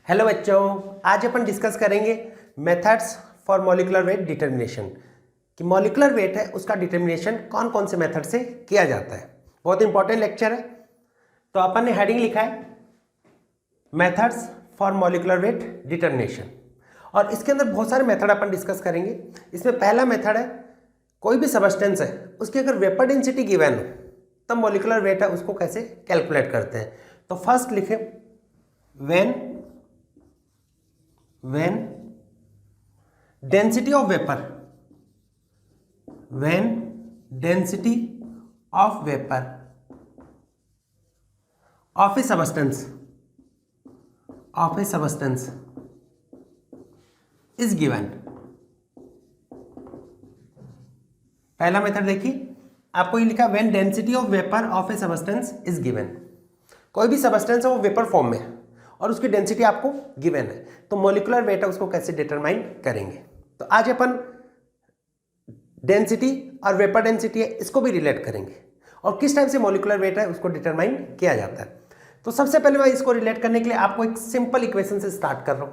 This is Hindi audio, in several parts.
हेलो बच्चों, आज अपन डिस्कस करेंगे methods for molecular weight determination कि मॉलिक्यूलर वेट है उसका डिटर्मिनेशन कौन कौन से मेथड से किया जाता है। बहुत इंपॉर्टेंट लेक्चर है। तो अपन ने हेडिंग लिखा है methods for molecular weight determination और इसके अंदर बहुत सारे मेथड अपन डिस्कस करेंगे। इसमें पहला मेथड है कोई भी सबस्टेंस है उसकी अगर वेपर डेंसिटी गिवन हो तब मॉलिक्यूलर वेट है उसको कैसे कैलकुलेट करते हैं। तो फर्स्ट लिखे when density of vapor of a substance is given। पहला मेथड देखिए, आपको ये लिखा when density of vapour of A substance is given. कोई भी सबस्टेंस है वो वेपर फॉर्म में है और उसकी डेंसिटी आपको गिवन है, तो मॉलिक्यूलर वेट है उसको कैसे डिटरमाइन करेंगे। तो आज अपन डेंसिटी और वेपर डेंसिटी है इसको भी रिलेट करेंगे और किस टाइप से मॉलिक्यूलर वेट है उसको डिटरमाइन किया जाता है। तो सबसे पहले मैं इसको रिलेट करने के लिए आपको एक सिंपल इक्वेशन से स्टार्ट कर रहा हूं।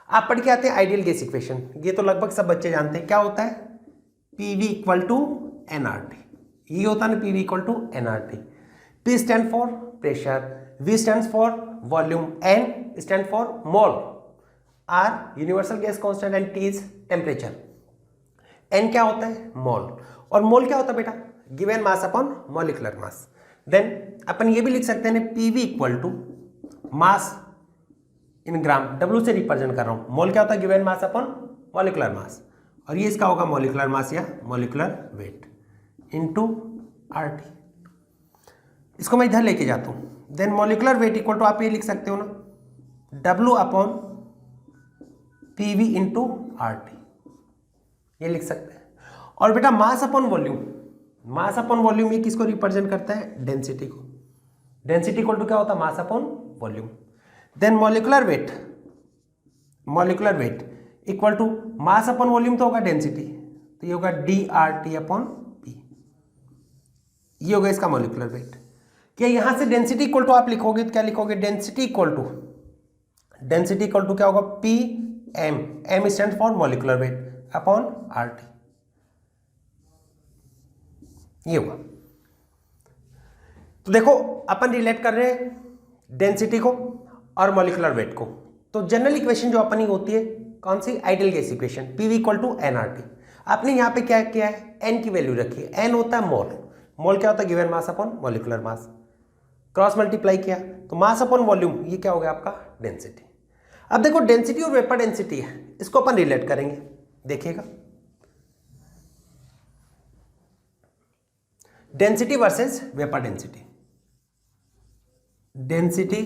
आप पढ़ के आते हैं आइडियल गैस इक्वेशन, ये तो लगभग सब बच्चे जानते हैं। क्या होता है? PV equal to NRT। ये होता है ना PV equal to NRT। P stand for pressure, V stand for volume, N stand for mole, R universal gas constant and T is temperature. N क्या होता है? मोल। और मोल क्या होता है बेटा? Given mass upon molecular mass. Then अपन ये भी लिख सकते हैं PV equal to mass in gram, W से रिप्रेजेंट कर रहा हूं। मोल क्या होता है? Given mass upon molecular mass, और ये इसका होगा मॉलिक्यूलर मास या मॉलिक्यूलर वेट इनटू RT। इसको मैं इधर लेके जाता हूं। Then molecular weight equal to आप ये लिख सकते हो ना W upon PV into RT, ये लिख सकते हैं। और बेटा मास अपॉन वॉल्यूम ये किसको रिप्रेजेंट करता है? डेंसिटी को। डेंसिटी इक्वल टू क्या होता है? Mass upon volume. Then molecular weight equal to mass upon volume तो होगा डेंसिटी, तो ये होगा DRT अपॉन P। ये होगा इसका मॉलिक्यूलर वेट। क्या यहां से डेंसिटी इक्वल टू आप लिखोगे तो क्या लिखोगे? डेंसिटी इक्वल टू क्या होगा? PM, M stand for molecular weight upon RT, ये होगा। तो देखो अपन रिलेट कर रहे हैं डेंसिटी को और मॉलिक्यूलर वेट को। तो जनरल इक्वेशन जो अपनी होती है कौन सी? Ideal gas equation, PV equal to NRT। आपने यहां पे क्या किया है? N की वैल्यू रखी है। N होता है मोल। मोल क्या होता है? गिवन मास अपॉन मॉलिक्यूलर मास। क्रॉस मल्टीप्लाई किया तो मास अपॉन वॉल्यूम, ये क्या हो गया आपका? डेंसिटी। अब देखो डेंसिटी और वेपर डेंसिटी है, इसको अपन रिलेट करेंगे। देखिएगा density versus vapour density, density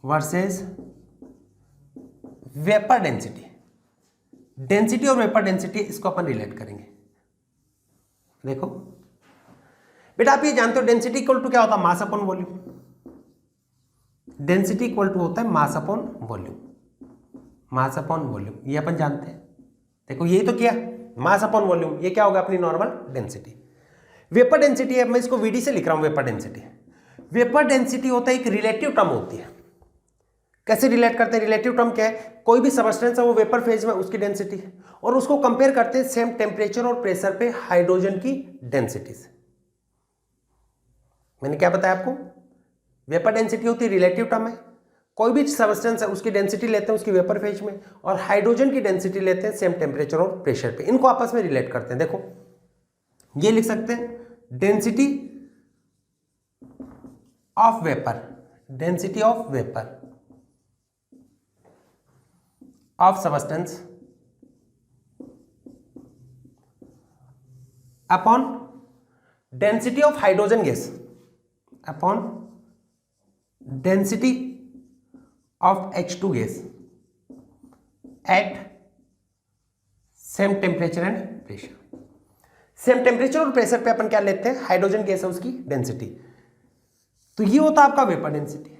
versus vapour density. Density और वेपर डेंसिटी इसको अपन रिलेट करेंगे। देखो बेटा आप ये जानते हो डेंसिटी इक्वल टू क्या होता है? Mass upon volume. Density equal to होता है मास अपॉन वॉल्यूम, ये अपन जानते हैं। देखो यही तो किया, मास अपॉन वॉल्यूम, ये क्या होगा? अपनी नॉर्मल डेंसिटी। वेपर डेंसिटी है, मैं इसको VD से लिख रहा हूं। वेपर डेंसिटी होता है एक रिलेटिव टर्म होती है। कैसे रिलेट करते हैं? रिलेटिव टर्म क्या है? कोई भी सबस्टेंस है वो वेपर फेज में, उसकी डेंसिटी, और उसको कंपेयर करते हैं सेम टेम्परेचर और प्रेशर पे हाइड्रोजन की डेंसिटी से। मैंने क्या बताया आपको? वेपर डेंसिटी होती है रिलेटिव टर्म है। कोई भी सबस्टेंस है उसकी डेंसिटी लेते हैं उसकी वेपर फेज में, और हाइड्रोजन की डेंसिटी लेते हैं सेम टेम्परेचर और प्रेशर पे, इनको आपस में रिलेट करते हैं। देखो ये लिख सकते हैं density of vapour of substance upon density of hydrogen gas upon density of H2 gas at same temperature and pressure. Same temperature और प्रेशर पे अपन क्या लेते हैं? हाइड्रोजन गैस है उसकी डेंसिटी। तो ये होता है आपका वेपर डेंसिटी।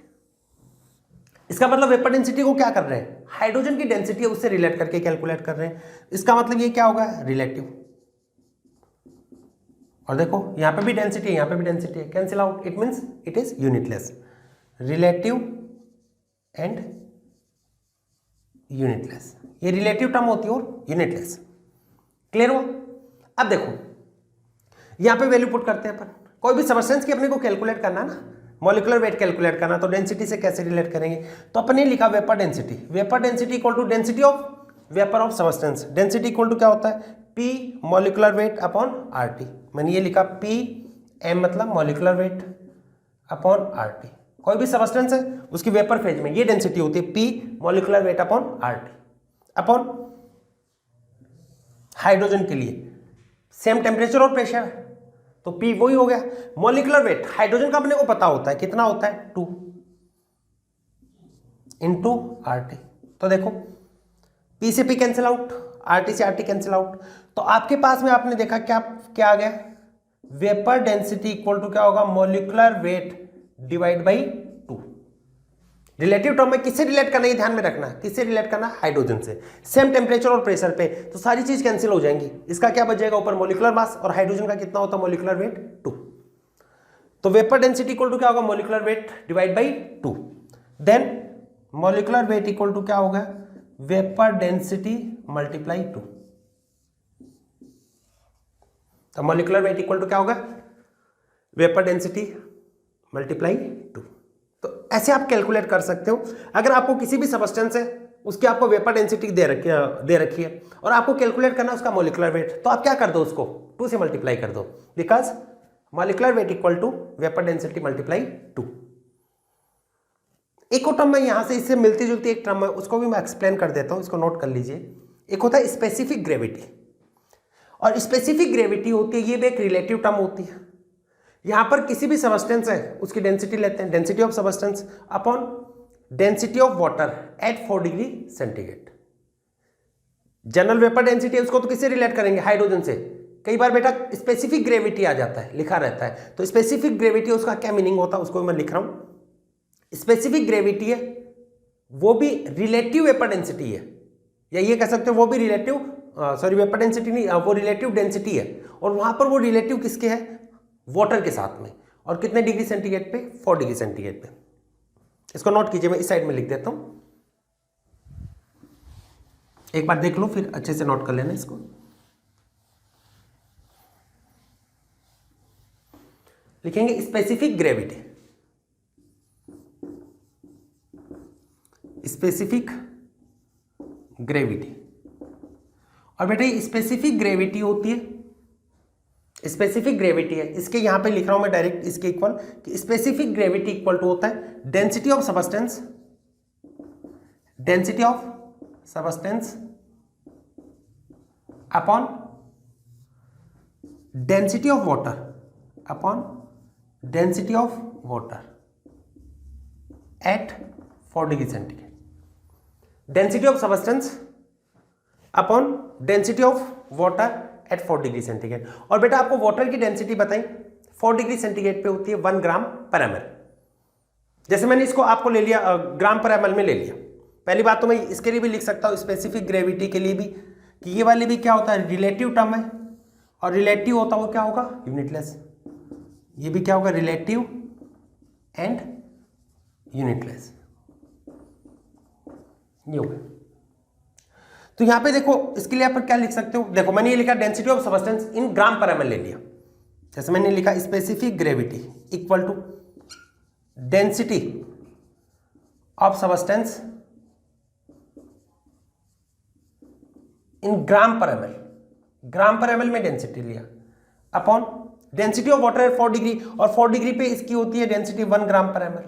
इसका मतलब वेपर डेंसिटी को क्या कर रहे हैं? हाइड्रोजन की डेंसिटी है उससे रिलेट करके कैलकुलेट कर रहे हैं। इसका मतलब ये क्या होगा? रिलेटिव। और देखो यहाँ पे भी डेंसिटी है, यहाँ पे भी डेंसिटी है, cancel out, it means it is unitless. Relative and unitless. ये रिलेटिव टर्म होती है और यूनिटलेस। क्लियर हुआ? अब देखो यहां पे वैल्यू पुट करते हैं अपन। कोई भी सबस्टेंस की अपने को कैलकुलेट करना है ना, मॉलिक्यूलर वेट कैलकुलेट करना, तो डेंसिटी से कैसे रिलेट करेंगे? तो अपन ने लिखा vapour density. Vapour density equal to density of vapour of substance. Density equal to क्या होता है? P molecular weight upon RT. मैंने ये लिखा पी एम मतलब मॉलिक्यूलर वेट अपॉन आरटी। कोई भी सबस्टेंस है उसकी वेपर फेज में ये डेंसिटी होती है P molecular weight upon RT. Upon hydrogen के लिए सेम टेम्परेचर और प्रेशर, तो पी वही हो गया। मॉलिक्यूलर वेट हाइड्रोजन का अपने को पता होता है कितना होता है, 2 इंटू आरटी। तो देखो पी से पी कैंसिल आउट, आरटी से आरटी कैंसिल आउट, तो आपके पास में आपने देखा क्या क्या आ गया? वेपर डेंसिटी इक्वल टू क्या होगा? Molecular weight divide by 2। Relative term में किससे रिलेट करना है ध्यान में रखना, किससे रिलेट करना? हाइड्रोजन से। सेम टेम्परेचर और प्रेशर पे, तो सारी चीज कैंसिल हो जाएंगी। इसका क्या बचेगा ऊपर? मॉलिक्यूलर मास, और हाइड्रोजन का कितना होता है? Molecular weight 2। तो वेपर डेंसिटी इक्वल टू क्या होगा? Molecular weight divide by 2। Then molecular weight equal to क्या होगा? Vapour density multiply 2। तो मॉलिक्यूलर वेट इक्वल टू क्या होगा? Vapour density multiply 2। तो ऐसे आप कैलकुलेट कर सकते हो। अगर आपको किसी भी सबस्टेंस है उसकी आपको वेपर डेंसिटी दे रखी है और आपको कैलकुलेट करना उसका मॉलिक्यूलर वेट, तो आप क्या कर दो? उसको 2 से मल्टीप्लाई कर दो, because molecular weight equal to vapour density multiply 2। एक और टर्म है यहां से इससे मिलती जुलती एक टर्म है, उसको भी मैं एक्सप्लेन कर देता हूं, इसको नोट कर लीजिए। एक होता है स्पेसिफिक ग्रेविटी, और स्पेसिफिक ग्रेविटी होती है ये भी एक रिलेटिव टर्म होती है। यहां पर किसी भी सबस्टेंस है उसकी डेंसिटी लेते हैं, density of substance upon density of water at 4 degree centigrade. General vapour density है उसको तो किससे रिलेट करेंगे? हाइड्रोजन से। कई बार बेटा स्पेसिफिक ग्रेविटी आ जाता है, लिखा रहता है, तो स्पेसिफिक ग्रेविटी उसका क्या मीनिंग होता है उसको मैं लिख रहा हूं। स्पेसिफिक ग्रेविटी है वो भी रिलेटिव वेपर डेंसिटी है, या ये कह सकते हो वो भी रिलेटिव वेपर डेंसिटी नहीं, वो रिलेटिव डेंसिटी है, और वहां पर वो रिलेटिव किसके है? वाटर के साथ में। और कितने डिग्री सेंटीग्रेड पे? 4 डिग्री सेंटीग्रेड पे। इसको नोट कीजिए, मैं इस साइड में लिख देता हूं, एक बार देख लो फिर अच्छे से नोट कर लेना इसको। लिखेंगे स्पेसिफिक ग्रेविटी, स्पेसिफिक ग्रेविटी। और बेटा ये स्पेसिफिक ग्रेविटी होती है, स्पेसिफिक ग्रेविटी है, इसके यहां पे लिख रहा हूं मैं डायरेक्ट इसके इक्वल कि स्पेसिफिक ग्रेविटी इक्वल टू होता है density of substance, density of substance upon density of water, upon density of water at 4 degree centigrade. Density of substance upon density of water at 4 degree centigrade. और बेटा आपको वाटर की डेंसिटी बताई 4 डिग्री सेंटीग्रेड पे होती है 1 ग्राम पर एमएल। जैसे मैंने इसको आपको ले लिया ग्राम पर एमएल में ले लिया। पहली बात तो मैं इसके लिए भी लिख सकता हूं स्पेसिफिक ग्रेविटी के लिए भी कि ये वाली भी क्या होता है? रिलेटिव टर्म है, और रिलेटिव होता हुआ क्या होगा? यूनिटलेस। ये भी क्या होगा? Relative and unitless. ये होगा। तो यहां पे देखो इसके लिए आप क्या लिख सकते हो? देखो मैंने ये लिखा density of substance in gram per ml ले लिया। जैसे मैंने लिखा specific gravity equal to density of substance in gram per ml, gram per ML में डेंसिटी लिया अपॉन डेंसिटी ऑफ वाटर है 4 डिग्री, और 4 डिग्री पे इसकी होती है डेंसिटी 1 ग्राम पर एमएल,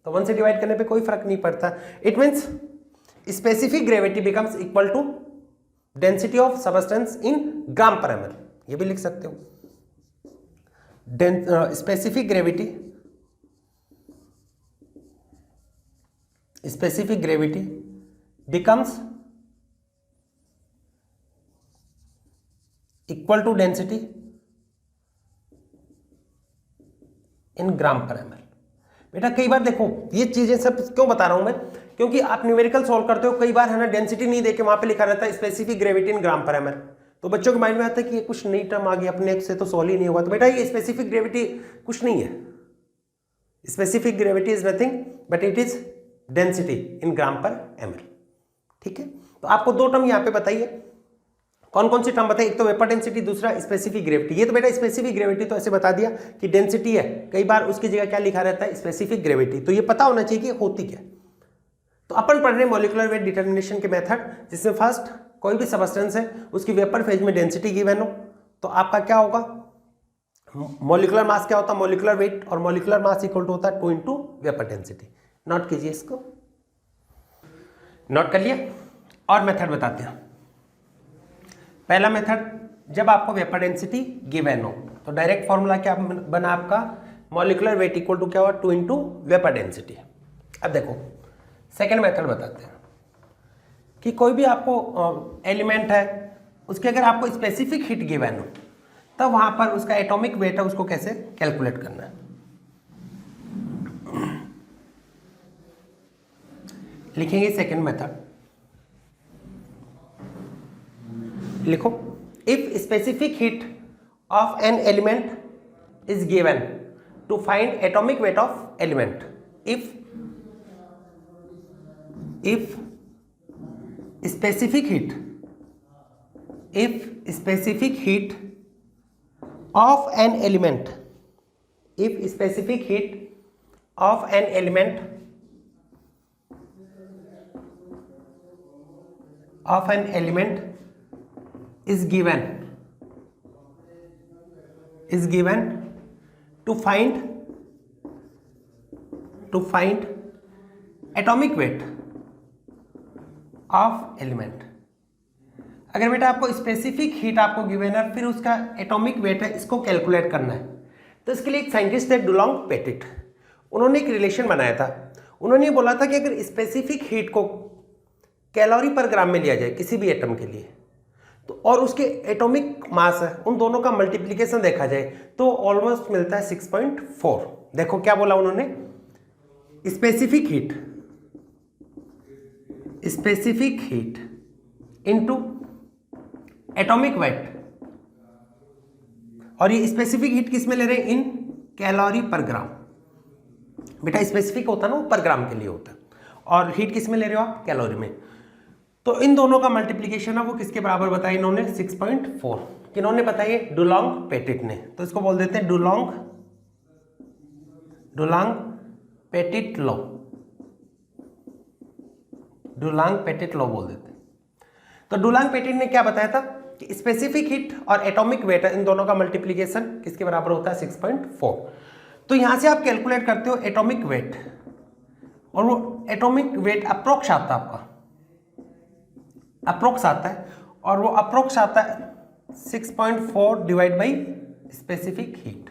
तो 1 से डिवाइड करने पे कोई फर्क नहीं पड़ता। It means specific gravity becomes equal to density of substance in gram per ml. ये भी लिख सकते हो specific gravity, specific gravity becomes equal to density in gram per ml. बेटा कई बार देखो ये चीजें सब क्यों बता रहा हूं मैं, क्योंकि आप न्यूमेरिकल सॉल्व करते हो, कई बार है ना डेंसिटी नहीं देके वहां पे लिखा रहता है स्पेसिफिक ग्रेविटी इन ग्राम पर एमएल, तो बच्चों के माइंड में आता है कि ये कुछ नई टर्म आ गई अपने से तो सॉल्व ही नहीं होगा। तो बेटा ये स्पेसिफिक ग्रेविटी कुछ नहीं है, specific gravity is nothing but it is density in gram per ml। ठीक है, तो आपको दो टर्म यहाँ पे बताइए, कौन कौन सी टर्म बताइए, एक तो वेपर डेंसिटी, दूसरा स्पेसिफिक ग्रेविटी। ये तो बेटा स्पेसिफिक ग्रेविटी तो ऐसे बता दिया कि डेंसिटी है, कई बार उसकी जगह क्या लिखा रहता है, स्पेसिफिक ग्रेविटी, तो ये पता होना चाहिए कि होती क्या। तो अपन पढ़ रहे हैं मॉलिक्यूलर वेट डिटर्मिनेशन के मेथड, जिसमें फर्स्ट कोई भी सबस्टेंस है उसकी वेपर फेज में डेंसिटी गिवन हो, तो आपका क्या होगा, मॉलिक्यूलर मास क्या होता है, मॉलिक्यूलर वेट, और मॉलिक्यूलर मास इक्वल टू होता है 2 इंटू वेपर डेंसिटी। नोट कीजिए इसको, नोट कर लिया। और मेथड बताते हैं। पहला मेथड, जब आपको वेपर डेंसिटी गिवन हो तो डायरेक्ट फॉर्मूला क्या बना आपका, मॉलिक्यूलर वेट इक्वल टू क्या हुआ, 2 इंटू वेपर डेंसिटी। अब देखो सेकेंड मेथड बताते हैं कि कोई भी आपको एलिमेंट है, उसके अगर आपको स्पेसिफिक हीट गिवन हो तब वहां पर उसका एटॉमिक वेट है उसको कैसे कैलकुलेट करना है। लिखेंगे सेकेंड मेथड, लिखो, if specific heat of an element is given to find atomic weight of element, if specific heat of an element is given to find atomic weight of element. अगर बेटा आपको स्पेसिफिक हीट आपको गिवन है, फिर उसका एटॉमिक वेट है, इसको कैलकुलेट करना है, तो इसके लिए एक साइंटिस्ट थे डुलोंग पेटिट, उन्होंने एक रिलेशन बनाया था। उन्होंने बोला था कि अगर स्पेसिफिक हीट को कैलोरी पर ग्राम में लिया जाए किसी भी एटम के लिए, तो और उसके एटॉमिक मास है, उन दोनों का मल्टीप्लीकेशन देखा जाए तो ऑलमोस्ट मिलता है 6.4। देखो क्या बोला उन्होंने, specific heat into atomic weight, और ये स्पेसिफिक हीट किस में ले रहे हैं, इन कैलोरी पर ग्राम। बेटा स्पेसिफिक होता है ना, पर ग्राम के लिए होता है, और हीट किस में ले रहे हो आप, कैलोरी में। तो इन दोनों का मल्टीप्लीकेशन है वो किसके बराबर बताया इन्होंने, 6.4। किन्होंने बताइए, डुलोंग पेटिट ने, तो इसको बोल देते हैं Dulong petit law, Dulong petit law बोल देते हैं। तो डुलोंग पेटिट ने क्या बताया था कि स्पेसिफिक हीट और एटॉमिक वेट इन दोनों का मल्टीप्लीकेशन किसके बराबर होता है, 6.4। तो यहां से आप कैलकुलेट करते हो एटॉमिक वेट, और वो एटॉमिक वेट अप्रोक्स आता है आपका, अप्रोक्स आता है, और वो अप्रोक्स आता है 6.4 डिवाइड बाई स्पेसिफिक हीट।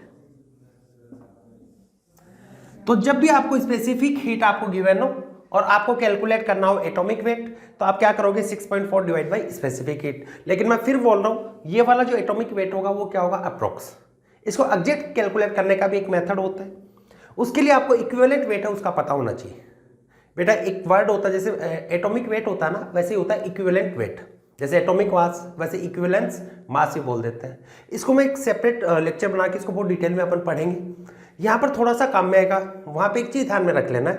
तो जब भी आपको स्पेसिफिक हीट आपको गिवन हो और आपको कैलकुलेट करना हो एटॉमिक वेट, तो आप क्या करोगे, 6.4 डिवाइड बाई स्पेसिफिक हीट। लेकिन मैं फिर बोल रहा हूं, ये वाला जो एटॉमिक वेट होगा वो क्या होगा, अप्रोक्स। इसको एग्जैक्ट कैलकुलेट करने का भी एक मेथड होता है, उसके लिए आपको इक्विवेलेंट वेट है उसका पता होना चाहिए। बेटा एक वर्ड होता है, जैसे एटॉमिक वेट होता है ना, वैसे ही होता है इक्विवेलेंट वेट, जैसे एटॉमिक मास वैसे इक्विवेलेंस मास ही बोल देते हैं। इसको मैं एक सेपरेट लेक्चर बना के इसको बहुत डिटेल में अपन पढ़ेंगे। यहाँ पर थोड़ा सा काम में आएगा, वहाँ पे एक चीज़ ध्यान में रख लेना है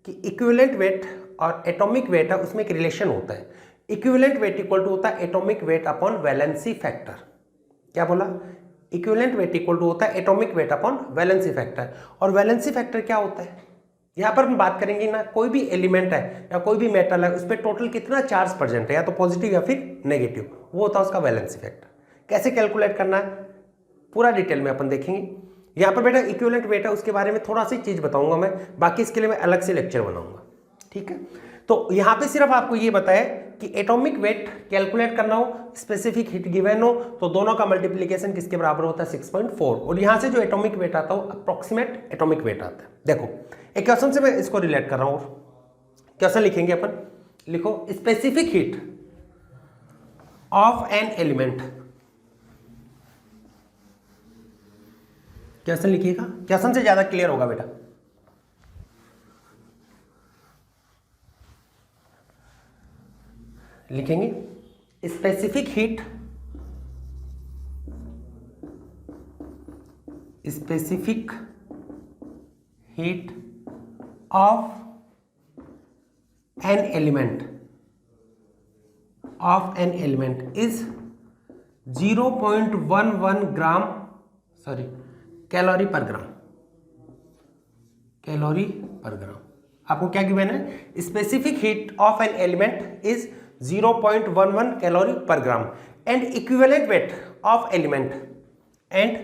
कि इक्विवेलेंट वेट और एटॉमिक वेट है उसमें एक रिलेशन होता है। इक्विवेलेंट वेट इक्वल टू होता है atomic weight upon valency factor. क्या बोला, इक्विवेलेंट वेट इक्वल टू होता है atomic weight upon valency factor. और वैलेंसी फैक्टर क्या होता है, यहाँ पर हम बात करेंगे ना, कोई भी एलिमेंट है या कोई भी मेटल है उस पर टोटल कितना चार्ज प्रेजेंट है, या तो पॉजिटिव या फिर नेगेटिव, वो होता है उसका वैलेंसी फैक्टर। कैसे कैलकुलेट करना है पूरा डिटेल में अपन देखेंगे। यहाँ पर बेटा इक्विवेलेंट वेट है उसके बारे में थोड़ा सी चीज़ बताऊंगा मैं, बाकी इसके लिए मैं अलग से लेक्चर बनाऊंगा, ठीक है। तो यहाँ पे सिर्फ आपको ये बताया कि एटॉमिक वेट कैलकुलेट करना हो, स्पेसिफिक हीट गिवन हो, तो दोनों का मल्टीप्लीकेशन किसके बराबर होता है, 6.4। और यहाँ से जो एटॉमिक वेट आता है वो अप्रोक्सीमेट एटॉमिक वेट आता है। देखो एक क्वेश्चन से मैं इसको रिलेट कर रहा हूँ, क्वेश्चन लिखेंगे अपन, लिखो specific heat of an element. Question लिखिएगा, क्वेश्चन से ज्यादा क्लियर होगा बेटा। लिखेंगे specific heat of an element is 0.11 gram calorie per gram. आपको क्या गिवन है? Specific heat of an element is 0.11 calorie per gram and equivalent weight of element. And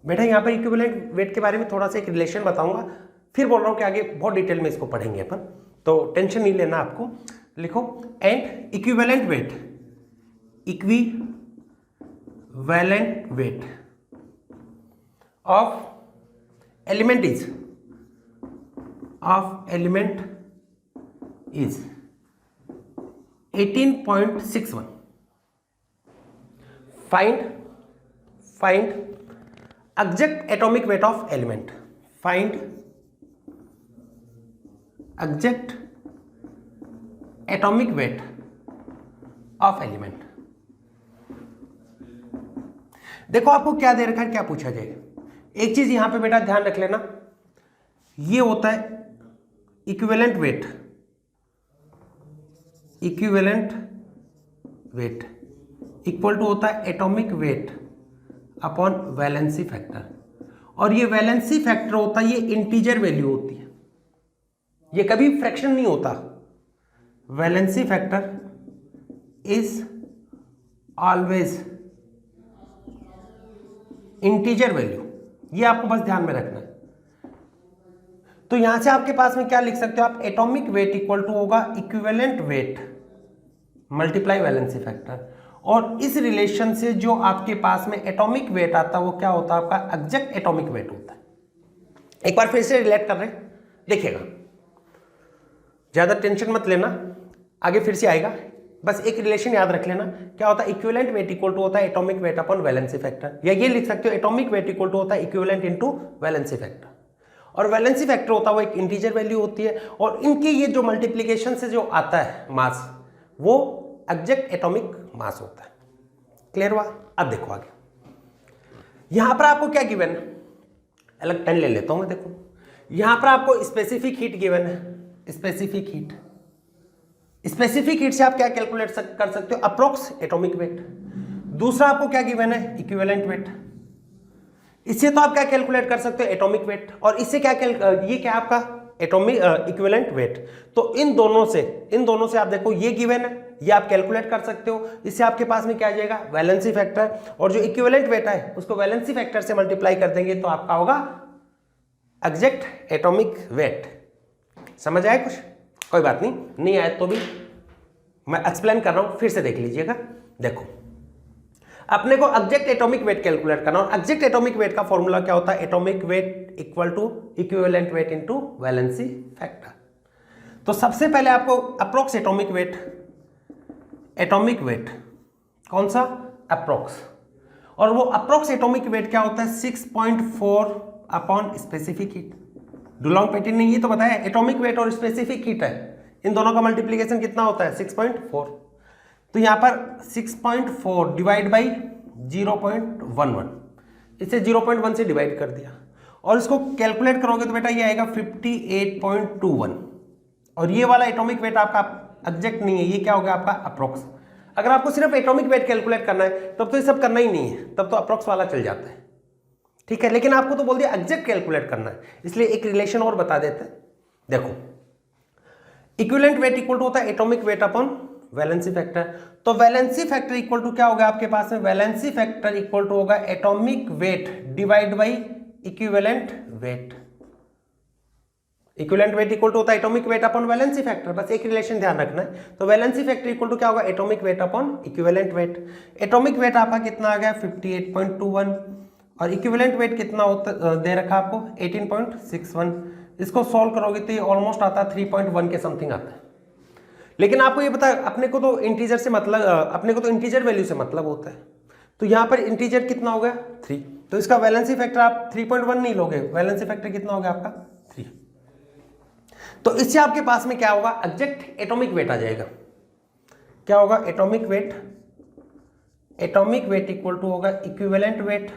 बेटा यहां पर इक्विवेलेंट वेट के बारे में थोड़ा सा एक रिलेशन बताऊंगा, फिर बोल रहा हूं कि आगे बहुत डिटेल में इसको पढ़ेंगे अपन, तो टेंशन नहीं लेना आपको। लिखो and equivalent weight of element is 18.61। Find exact atomic weight of element. Find exact atomic weight of element. देखो आपको क्या दे रखा है, क्या पूछा जाएगा। एक चीज यहां पे बेटा ध्यान रख लेना, ये होता है इक्विवेलेंट वेट इक्वल टू होता है atomic weight upon valency factor. और ये वैलेंसी फैक्टर होता है, ये इंटीजर वैल्यू होती है, ये कभी फ्रैक्शन नहीं होता। Valency factor is always integer value, ये आपको बस ध्यान में रखना है। तो यहां से आपके पास में क्या लिख सकते हो आप? एटॉमिक वेट इक्वल टू होगा equivalent weight multiply valency factor. और इस रिलेशन से जो आपके पास में एटॉमिक वेट आता है वो क्या होता है? आपका एग्जैक्ट एटॉमिक वेट होता है। एक बार फिर से रिलेट कर रहे हैं, देखिएगा, ज्यादा टेंशन मत लेना, आगे फिर से आएगा, बस एक रिलेशन याद रख लेना। क्या होता है? इक्विवेलेंट वेट इक्वल टू होता है atomic weight upon valency factor, या ये लिख सकते हो एटॉमिक वेट इक्वल टू होता है इक्विवेलेंट इनटू वैलेंसी फैक्टर। और वैलेंसी फैक्टर होता है वो एक इंटीजर वैल्यू होती है, और इनके ये जो मल्टीप्लीकेशन से जो आता है मास, वो एग्जैक्ट एटॉमिक मास होता है। क्लियर हुआ? अब देखो आगे, यहां पर आपको क्या गिवन है? अलग पेन ले लेता हूं मैं। देखो यहां पर आपको स्पेसिफिक हीट गिवन है, स्पेसिफिक हीट से आप क्या कैलकुलेट कर सकते हो? Approx atomic weight. दूसरा आपको क्या गिवन है? Equivalent weight. इससे तो आप क्या कैलकुलेट कर सकते हो? Atomic weight. और इससे क्या ये क्या आपका एटॉमिक इक्विवेलेंट वेट। तो इन दोनों से आप देखो ये गिवन है, ये आप कैलकुलेट कर सकते हो। इससे आपके पास में क्या आ जाएगा? Valency factor. और जो इक्विवेलेंट वेट है उसको वैलेंसी फैक्टर से मल्टीप्लाई कर देंगे तो आपका होगा एग्जैक्ट एटॉमिक वेट। समझ आया कुछ? कोई बात नहीं आया तो भी मैं एक्सप्लेन कर रहा हूं, फिर से देख लीजिएगा। देखो अपने को एग्जैक्ट एटॉमिक वेट कैलकुलेट करना, और एग्जैक्ट एटॉमिक वेट का फॉर्मूला क्या होता है? Atomic weight equal to equivalent weight into valency factor. तो सबसे पहले आपको अप्रोक्स एटॉमिक वेट कौन सा? अप्रोक्स। और वो अप्रोक्स एटॉमिक वेट क्या होता है? 6.4 अपॉन स्पेसिफिक हीट। डुलॉन्ग पेटिन ने ये तो बताया एटॉमिक वेट और स्पेसिफिक हीट है, इन दोनों का मल्टीप्लिकेशन कितना होता है? 6.4। तो यहां पर 6.4 डिवाइड बाई 0.11, इसे 0.1 से डिवाइड कर दिया, और इसको कैलकुलेट करोगे तो बेटा ये आएगा 58.21। और ये वाला एटॉमिक वेट आपका एग्जैक्ट नहीं है, ये क्या होगा? आपका अप्रोक्स। अगर आपको सिर्फ एटॉमिक वेट कैलकुलेट करना है तब तो ये सब करना ही नहीं है, तब तो अप्रोक्स वाला चल जाता है, ठीक है। लेकिन आपको तो बोल दिया एग्जैक्ट कैलकुलेट करना है, इसलिए एक रिलेशन और बता देते हैं। देखो इक्विवेलेंट वेट इक्वल टू होता है atomic weight upon valency factor. तो वैलेंसी फैक्टर इक्वल टू क्या होगा आपके पास में? वैलेंसी फैक्टर इक्वल टू होगा atomic weight divide by equivalent weight. Equivalent weight equal to होता है atomic weight upon valency factor, बस एक रिलेशन ध्यान रखना है। तो वैलेंसी फैक्टर इक्वल टू क्या होगा? Atomic weight upon equivalent weight. Atomic weight आपका कितना आ गया? 58.21, और इक्विवेलेंट वेट कितना होता दे रखा आपको? 18.61। इसको सॉल्व करोगे तो ये ऑलमोस्ट आता है 3.1 के समथिंग आता है। लेकिन आपको ये पता है अपने को तो इंटीजर से मतलब, अपने को तो इंटीजर वैल्यू से मतलब होता है। तो यहां पर इंटीजर कितना हो गया? 3। तो इसका वैलेंसी फैक्टर आप 3.1 नहीं लोगे, वैलेंसी फैक्टर कितना हो गया आपका? 3। तो इससे आपके पास में क्या होगा? एग्जैक्ट एटॉमिक वेट आ जाएगा। क्या होगा? एटॉमिक वेट इक्वल टू होगा equivalent weight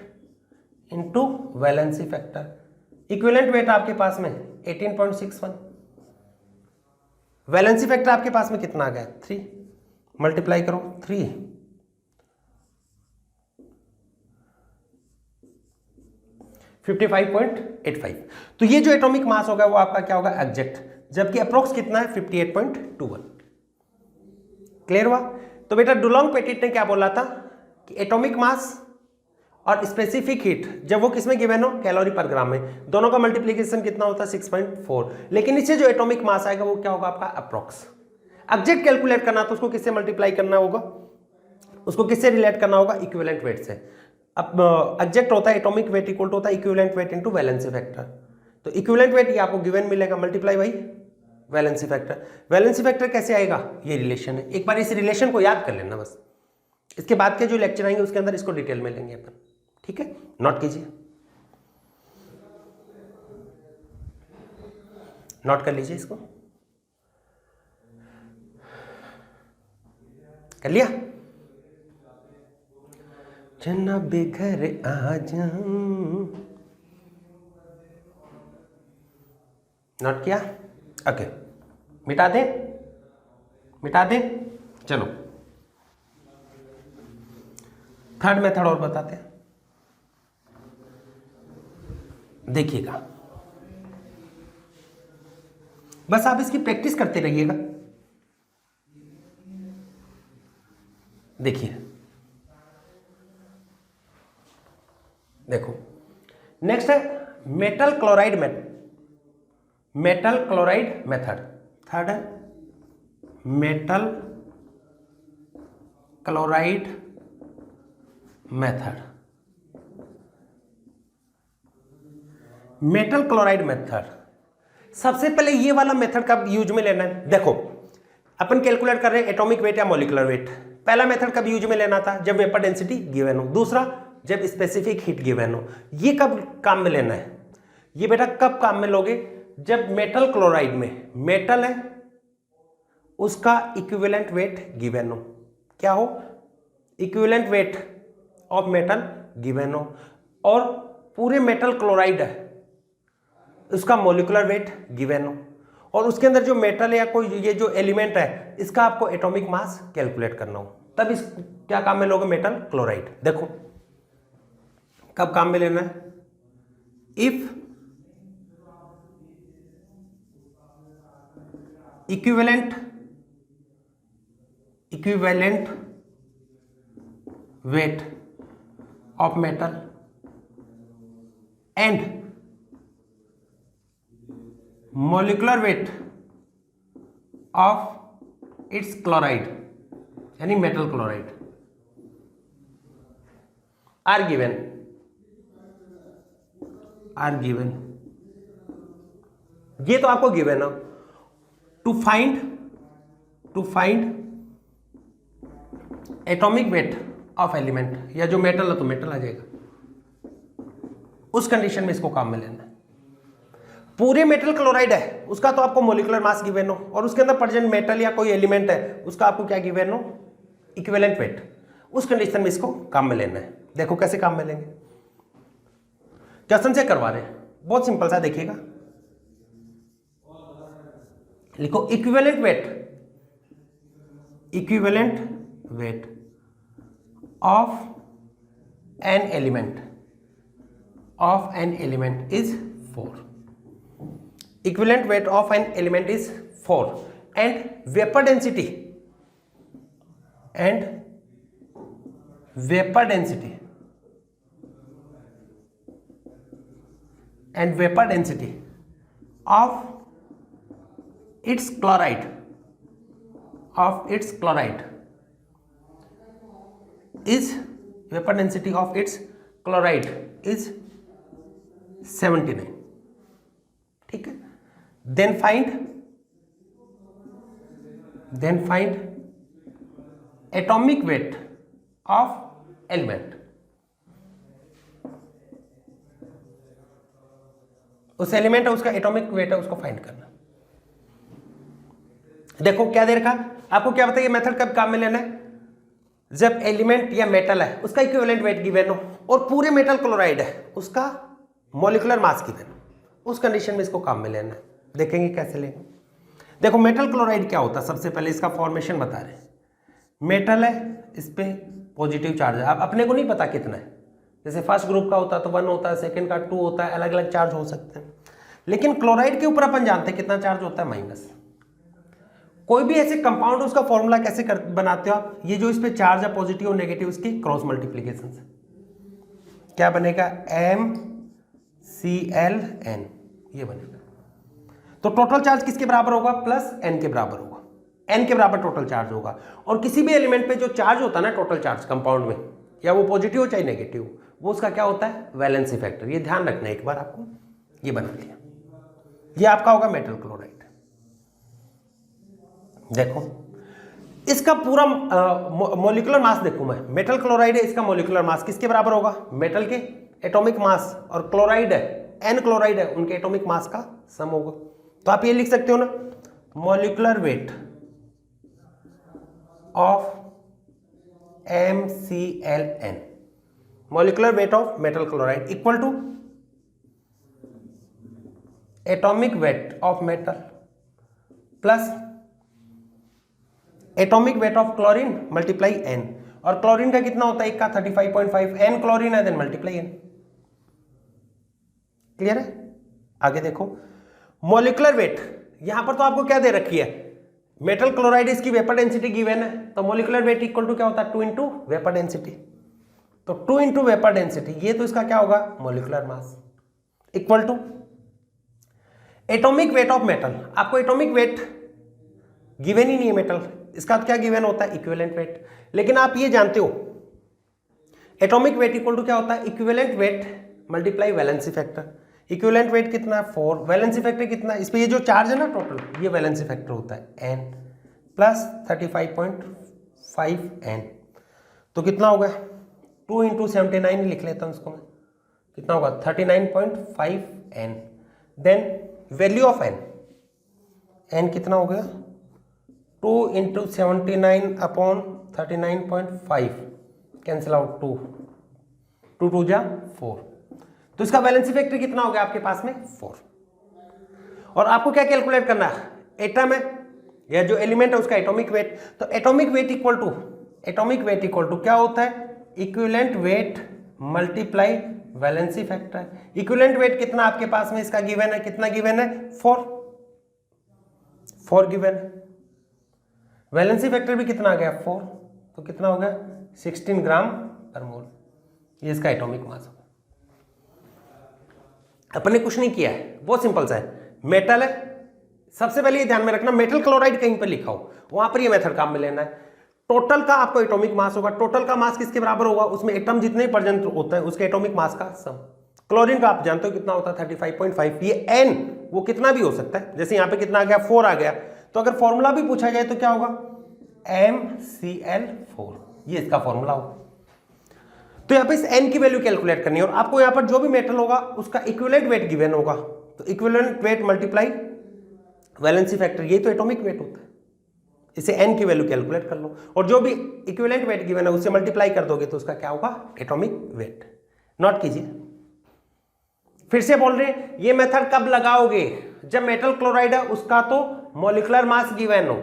into valency factor. Equivalent weight आपके पास में 18.61, वैलेंसी फैक्टर आपके पास में कितना आ गया 3, मल्टीप्लाई करो 3, 55.85। तो ये जो एटॉमिक मास होगा वो आपका क्या होगा एग्जैक्ट, जबकि अप्रोक्स कितना है 58.21। क्लियर हुआ? तो बेटा डुलोंग पेटिट ने क्या बोला था कि एटॉमिक मास और स्पेसिफिक हीट जब वो किसमें गिवन हो कैलोरी पर ग्राम में, दोनों का मल्टीप्लिकेशन कितना होता है 6.4, लेकिन इससे जो एटॉमिक मास आएगा वो क्या होगा आपका अप्रोक्स। एग्जैक्ट कैलकुलेट करना तो उसको किससे मल्टीप्लाई करना होगा, उसको किससे रिलेट करना होगा इक्विवेलेंट वेट से। अब एग्जैक्ट होता है एटॉमिक वेट इक्वल टू होता है equivalent weight into valency factor. तो इक्विवेलेंट वेट ये आपको गिवन मिलेगा multiply by valency factor. Valency factor कैसे आएगा, ये रिलेशन है, एक बार इस रिलेशन को याद कर लेना बस। इसके बाद के जो लेक्चर आएंगे उसके अंदर इसको डिटेल में लेंगे अपन, ठीक है? नोट कीजिए, नोट कर लीजिए इसको, कर लिया? जनाब घर आ जाऊं, नोट किया? ओके, मिटा दें, मिटा दें। चलो थर्ड मेथड और बताते हैं, देखिएगा, बस आप इसकी प्रैक्टिस करते रहिएगा। देखिए, देखो नेक्स्ट है मेटल क्लोराइड मेथड। थर्ड है metal chloride method. Metal chloride method सबसे पहले ये वाला मेथड कब यूज में लेना है, देखो अपन कैलकुलेट कर रहे हैं एटॉमिक वेट या मॉलिक्यूलर वेट। पहला मेथड कब यूज में लेना था, जब वेपर डेंसिटी गिवन हो। दूसरा, जब स्पेसिफिक हीट गिवन हो। ये कब काम में लेना है, ये बेटा कब काम में लोगे, जब मेटल क्लोराइड में मेटल है उसका इक्विवेलेंट वेट गिवन हो। क्या हो, equivalent weight of metal given हो, और पूरे मेटल क्लोराइड है उसका मॉलिक्यूलर वेट गिवन हो, और उसके अंदर जो मेटल है या कोई ये जो एलिमेंट है इसका आपको एटॉमिक मास कैलकुलेट करना हो, तब इस क्या काम में लोगे मेटल क्लोराइड। देखो कब काम में लेना है, if equivalent weight of metal and molecular weight of its chloride यानी मेटल क्लोराइड आर गिवन ये तो आपको गिवन है। To find atomic weight of element, या जो मेटल है तो मेटल आ जाएगा, उस कंडीशन में इसको काम में लेना है। पूरे मेटल क्लोराइड है उसका तो आपको मॉलिक्यूलर मास गिवन हो, और उसके अंदर प्रेजेंट मेटल या कोई एलिमेंट है उसका आपको क्या गिवन हो, इक्विवेलेंट वेट। उस कंडीशन में इसको काम में लेना है। देखो कैसे काम में लेंगे, क्वेश्चन से करवा रहे हैं, बहुत सिंपल सा, देखिएगा। लिखो equivalent weight of an element is 4। Equivalent weight of an element is 4 and vapour density of its chloride is vapor density of its chloride is 79। ठीक है, then find atomic weight of element। उस एलिमेंट है उसका एटॉमिक वेट है उसको फाइंड करना। देखो क्या दे रखा, आपको क्या बताइए मेथड कब काम में लेना है, जब एलिमेंट या मेटल है उसका इक्विवेलेंट वेट गिवन हो और पूरे मेटल क्लोराइड है उसका मॉलिक्यूलर मास गिवन हो, उस कंडीशन में इसको काम में लेना है। देखेंगे कैसे लेंगे। देखो मेटल क्लोराइड क्या होता है, सबसे पहले इसका फॉर्मेशन बता रहे हैं। मेटल है, इस पे पॉजिटिव चार्ज है, अब अपने को नहीं पता कितना है, जैसे फर्स्ट ग्रुप का होता है तो 1 होता है, सेकंड का 2 होता है, अलग अलग चार्ज हो सकते हैं। लेकिन क्लोराइड के ऊपर अपन जानते हैं कितना चार्ज होता है, माइनस। कोई भी ऐसे कंपाउंड उसका फॉर्मूला कैसे बनाते हो आप, ये जो इस पे चार्ज है पॉजिटिव और नेगेटिव, उसकी क्रॉस मल्टीप्लीकेशन से क्या बनेगा, MClN, ये बनेगा। तो टोटल चार्ज किसके बराबर होगा, प्लस n के बराबर होगा, n के बराबर टोटल चार्ज होगा। और किसी भी एलिमेंट पे जो चार्ज होता है ना, टोटल चार्ज कंपाउंड में, या वो पॉजिटिव हो चाहे नेगेटिव, वो उसका क्या होता है, वैलेंसी फैक्टर। ये ध्यान रखना है एक बार आपको, ये बना लिया, ये आपका होगा मेटल क्लोराइड। देखो इसका पूरा मॉलिक्यूलर मास देखो मैं, मेटल क्लोराइड है, इसका मॉलिक्यूलर मास किसके बराबर होगा, मेटल के एटॉमिक मास, और क्लोराइड है, एन क्लोराइड है, उनके एटॉमिक मास का सम होगा। तो आप ये लिख सकते हो ना, molecular weight of MClN, molecular weight of metal chloride equal to atomic weight of metal plus atomic weight of chlorine multiply n, और क्लोरीन का कितना होता है, एक का 35.5, n क्लोरीन है, देन मल्टीप्लाई n। क्लियर है। आगे देखो मॉलिक्यूलर वेट, यहां पर तो आपको क्या दे रखी है, मेटल क्लोराइड, इसकी वेपर डेंसिटी गिवन है, तो मॉलिक्यूलर वेट इक्वल टू क्या होता है, 2 इंटू वेपर डेंसिटी। तो 2 इंटू वेपर डेंसिटी, ये तो इसका क्या होगा, molecular mass, equal to atomic weight of metal. आपको एटॉमिक वेट गिवन ही नहीं है मेटल, इसका क्या गिवन होता है, इक्विवेलेंट वेट। लेकिन आप ये जानते हो एटॉमिक वेट इक्वल टू क्या होता है, equivalent weight multiply valency factor. Equivalent weight कितना है, 4, वैलेंसी फैक्टर कितना है, इस पे ये जो चार्ज है ना टोटल, ये वैलेंसी फैक्टर होता है n प्लस 35.5 n। तो कितना होगा, 2 इंटू 79 लिख लेता हूँ इसको मैं, कितना होगा 39.5 n। Then value of n कितना हो गया, 2 इंटू 79 अपॉन 39.5, कैंसिल आउट 2 2 जा 4। तो इसका वैलेंसी फैक्टर कितना हो गया आपके पास में, 4। और आपको क्या कैलकुलेट करना है, एटम है या जो एलिमेंट है उसका एटॉमिक वेट। तो एटॉमिक वेट इक्वल टू क्या होता है, equivalent weight multiply valency factor. Equivalent weight कितना आपके पास में इसका गिवन है, कितना गिवन है, 4 गिवन है। वैलेंसी फैक्टर भी कितना आ गया, 4, तो कितना हो गया 16 ग्राम पर मोल, ये इसका एटॉमिक मास होगा। अपने कुछ नहीं किया है, बहुत सिंपल सा है, मेटल है, सबसे पहले ये ध्यान में रखना मेटल क्लोराइड कहीं पर लिखा हो वहां पर ये मेथड काम में लेना है। टोटल का आपको एटॉमिक मास होगा, टोटल का मास किसके बराबर होगा, उसमें एटम जितने प्रेजेंट होते हैं उसके एटॉमिक मास का सम। क्लोरीन का आप जानते हो कितना होता है 35.5, ये n वो कितना भी हो सकता है, जैसे यहाँ पे कितना आ गया 4 आ गया, तो अगर फॉर्मूला भी पूछा जाए तो क्या होगा MCl4, ये इसका फॉर्मूला होगा। तो यहाँ पे इस n की वैल्यू कैलकुलेट करनी है, और आपको यहाँ पर जो भी मेटल होगा उसका इक्विवेलेंट वेट गिवन होगा, तो equivalent weight multiply valency factor, ये तो एटॉमिक वेट होता है, इसे n की वैल्यू कैलकुलेट कर लो, और जो भी इक्विवेलेंट वेट गिवन है उससे मल्टीप्लाई कर दोगे तो उसका क्या होगा, एटॉमिक वेट। नोट कीजिए, फिर से बोल रहे हैं ये मेथड कब लगाओगे, जब मेटल क्लोराइड है उसका तो मॉलिक्यूलर मास गिवन हो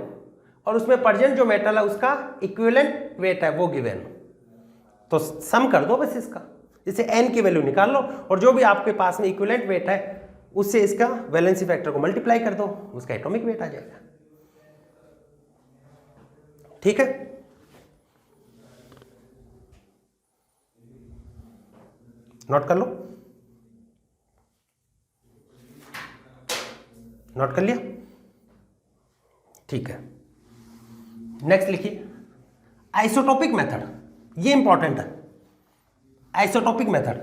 और उसमें प्रेजेंट जो मेटल है उसका इक्विवेलेंट वेट है वो गिवन हो, तो सम कर दो बस इसका, इसे n की वैल्यू निकाल लो, और जो भी आपके पास में इक्विवेलेंट वेट है उससे इसका वैलेंसी फैक्टर को मल्टीप्लाई कर दो, उसका एटॉमिक वेट आ जाएगा। ठीक है, नोट कर लो, नोट कर लिया, ठीक है। नेक्स्ट लिखिए आइसोटोपिक मेथड, ये इंपॉर्टेंट है आइसोटोपिक मेथड।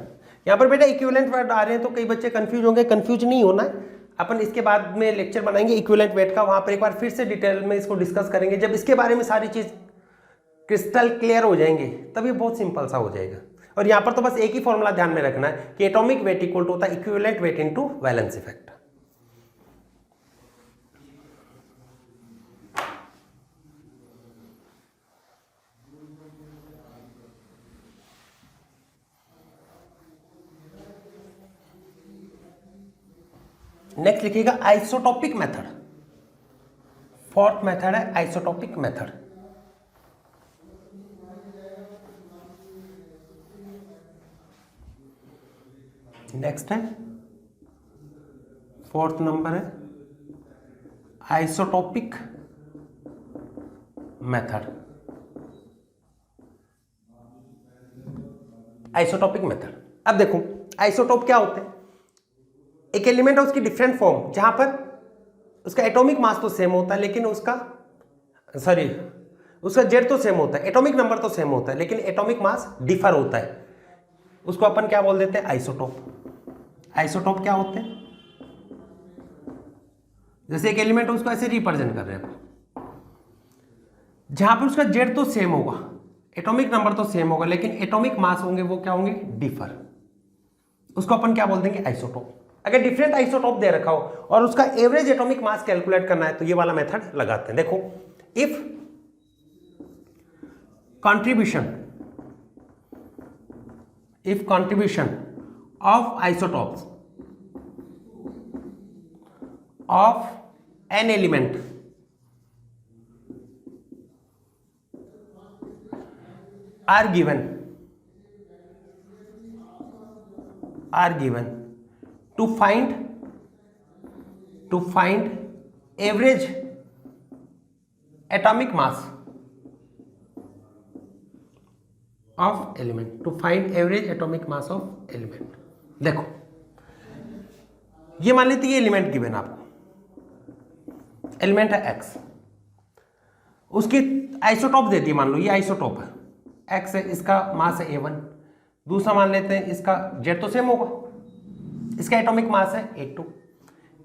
यहां पर बेटा इक्विवेलेंट वेट आ रहे हैं तो कई बच्चे कंफ्यूज होंगे, कंफ्यूज नहीं होना है, अपन इसके बाद में लेक्चर बनाएंगे इक्विवेलेंट वेट का, वहां पर एक बार फिर से डिटेल में इसको डिस्कस करेंगे। जब इसके बारे में सारी चीज क्रिस्टल क्लियर हो जाएंगे तब ये बहुत सिंपल सा हो जाएगा। और यहां पर तो बस एक ही फॉर्मूला ध्यान में रखना है कि एटॉमिक वेट इक्वल टू होता है equivalent weight into valency factor. Next लिखिएगा आइसोटोपिक मेथड। फोर्थ मेथड है आइसोटोपिक मेथड। नेक्स्ट है फोर्थ नंबर है आइसोटोपिक मेथड। आइसोटोपिक मेथड, अब देखो आइसोटोप क्या होते हैं? एक एलिमेंट है उसकी डिफरेंट फॉर्म, जहां पर उसका एटॉमिक मास तो सेम होता है लेकिन उसका जेड तो सेम होता है, एटॉमिक नंबर तो सेम होता है लेकिन एटॉमिक मास डिफर होता है, उसको अपन क्या बोल देते हैं? आइसोटोप। आइसोटोप क्या होते हैं? जैसे एक एलिमेंट है उसको ऐसे रिप्रेजेंट कर रहे हैं, जहां पर उसका जेड तो सेम होगा, एटॉमिक नंबर तो सेम होगा लेकिन एटॉमिक मास होंगे वो क्या होंगे? डिफर। उसको अपन क्या बोल देंगे? आइसोटोप। अगर डिफरेंट आइसोटोप दे रखा हो और उसका एवरेज एटॉमिक मास कैलकुलेट करना है तो ये वाला मेथड लगाते हैं। देखो, if contribution of isotopes of an element are given to find average atomic mass of element, to find average atomic mass of element। देखो ये मान लेते ये एलिमेंट गिवन आपको, एलिमेंट है एक्स, उसकी आइसोटोप देती है, मान लो ये आइसोटोप है, एक्स है, इसका मास है A1, दूसरा मान लेते हैं इसका जेड तो सेम होगा, इसका एटॉमिक मास है A2,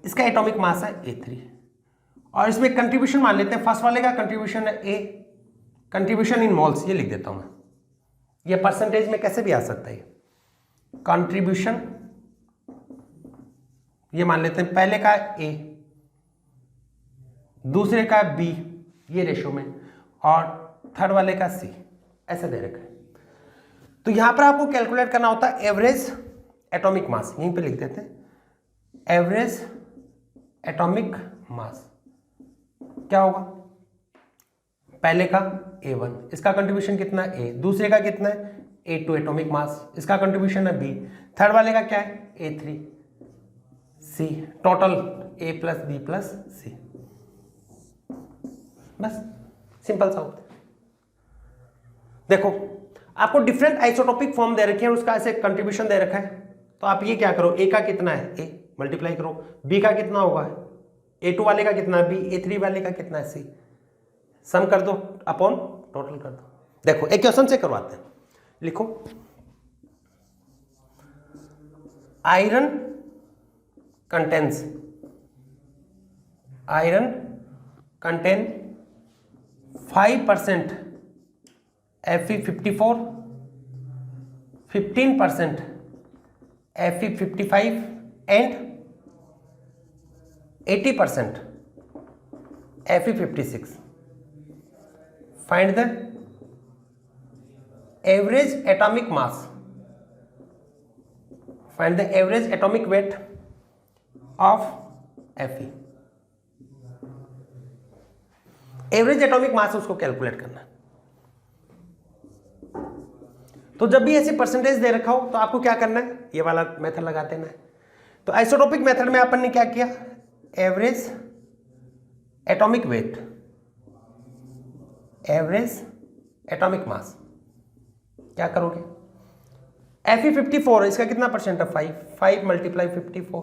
इसका एटॉमिक मास है A3, और इसमें कंट्रीब्यूशन मान लेते हैं, फर्स्ट वाले का कंट्रीब्यूशन है A, कंट्रीब्यूशन इन मोल्स, ये लिख देता हूं मैं, ये परसेंटेज में कैसे भी आ सकता है, कंट्रीब्यूशन ये मान लेते हैं, पहले का A, दूसरे का B, ये रेशो में, और थर्ड वाले का C, ऐसे दे रखा है। तो यहां पर आपको कैलकुलेट करना होता है एवरेज एटॉमिक मास, यहीं पे लिख देते हैं, एवरेज एटॉमिक मास क्या होगा? पहले का A1, इसका कंट्रीब्यूशन कितना है A, दूसरे का कितना है A2 एटॉमिक मास, इसका कंट्रीब्यूशन है B, थर्ड वाले का क्या है A3, C, total A plus B plus C, बस सिंपल सा होता है। देखो आपको डिफरेंट आइसोटोपिक फॉर्म दे रखी है, उसका ऐसे कंट्रीब्यूशन दे रखा है, तो आप ये क्या करो, A का कितना है A मल्टीप्लाई करो, B का कितना होगा A2 वाले का कितना है B, A3 वाले का कितना है C, सम कर दो अपॉन टोटल कर दो। देखो एक क्वेश्चन से करवाते हैं, लिखो iron contain 5% Fe54, 15% Fe55 and 80% Fe56। Find the average atomic mass, find the average atomic weight of Fe। Average atomic mass उसको कैलकुलेट करना। तो जब भी ऐसी परसेंटेज दे रखा हो तो आपको क्या करना है, ये वाला मेथड लगा देना है। तो आइसोटोपिक मेथड में अपन ने क्या किया, average atomic weight, average atomic mass क्या करोगे, Fe54 इसका कितना परसेंट है 5 मल्टीप्लाई 54,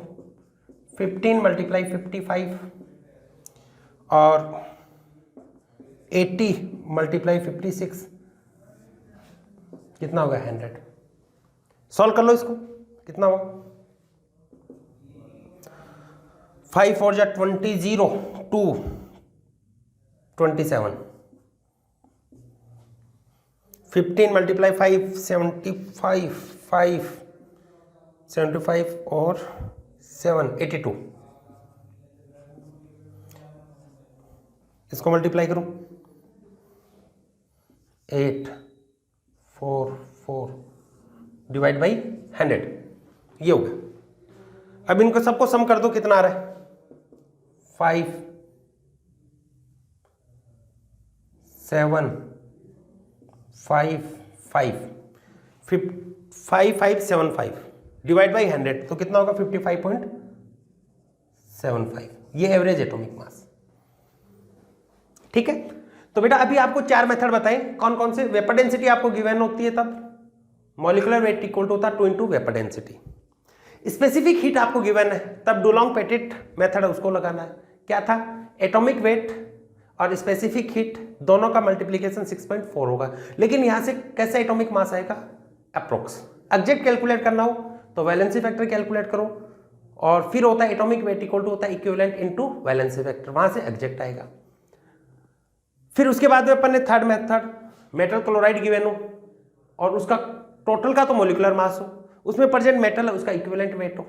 15 मल्टीप्लाई 55 और 80 मल्टीप्लाई 56 कितना होगा 100। सॉल्व कर लो इसको, कितना होगा 5 4 जा 20 0 2 27, 15 मल्टीप्लाई 5 75 और 7 82, इसको मल्टीप्लाई करो 8 4 4 डिवाइड बाई 100, ये हो गया। अब इनको सबको सम कर दो, कितना आ रहा है 5 5575 डिवाइड बाई 100 तो कितना होगा 55.75। ये एवरेज एटॉमिक मास। ठीक है, तो बेटा अभी आपको 4 मेथड बताए, कौन कौन से। वेपर डेंसिटी आपको गिवन होती है तब मॉलिक्यूलर वेट इक्वल टू होता है 2 into vapour density. Specific heat आपको गिवन है तब डुलोंग पेटिट मेथड है उसको लगाना है। क्या था, एटॉमिक वेट और स्पेसिफिक हीट दोनों का मल्टीप्लीकेशन 6.4 होगा। लेकिन यहां से कैसे एटॉमिक मास आएगा, अप्रोक्स। एग्जैक्ट कैलकुलेट करना हो तो वैलेंसी फैक्टर कैलकुलेट करो, और फिर होता है एटॉमिक वेट इक्वल टू होता है इक्विवेलेंट इनटू वैलेंसी फैक्टर, वहां से एग्जैक्ट आएगा। फिर उसके बाद में अपन ने third method, metal chloride given हो और उसका टोटल का तो मोलिकुलर मास हो, उसमें प्रेजेंट मेटल है उसका इक्विवेलेंट वेट हो,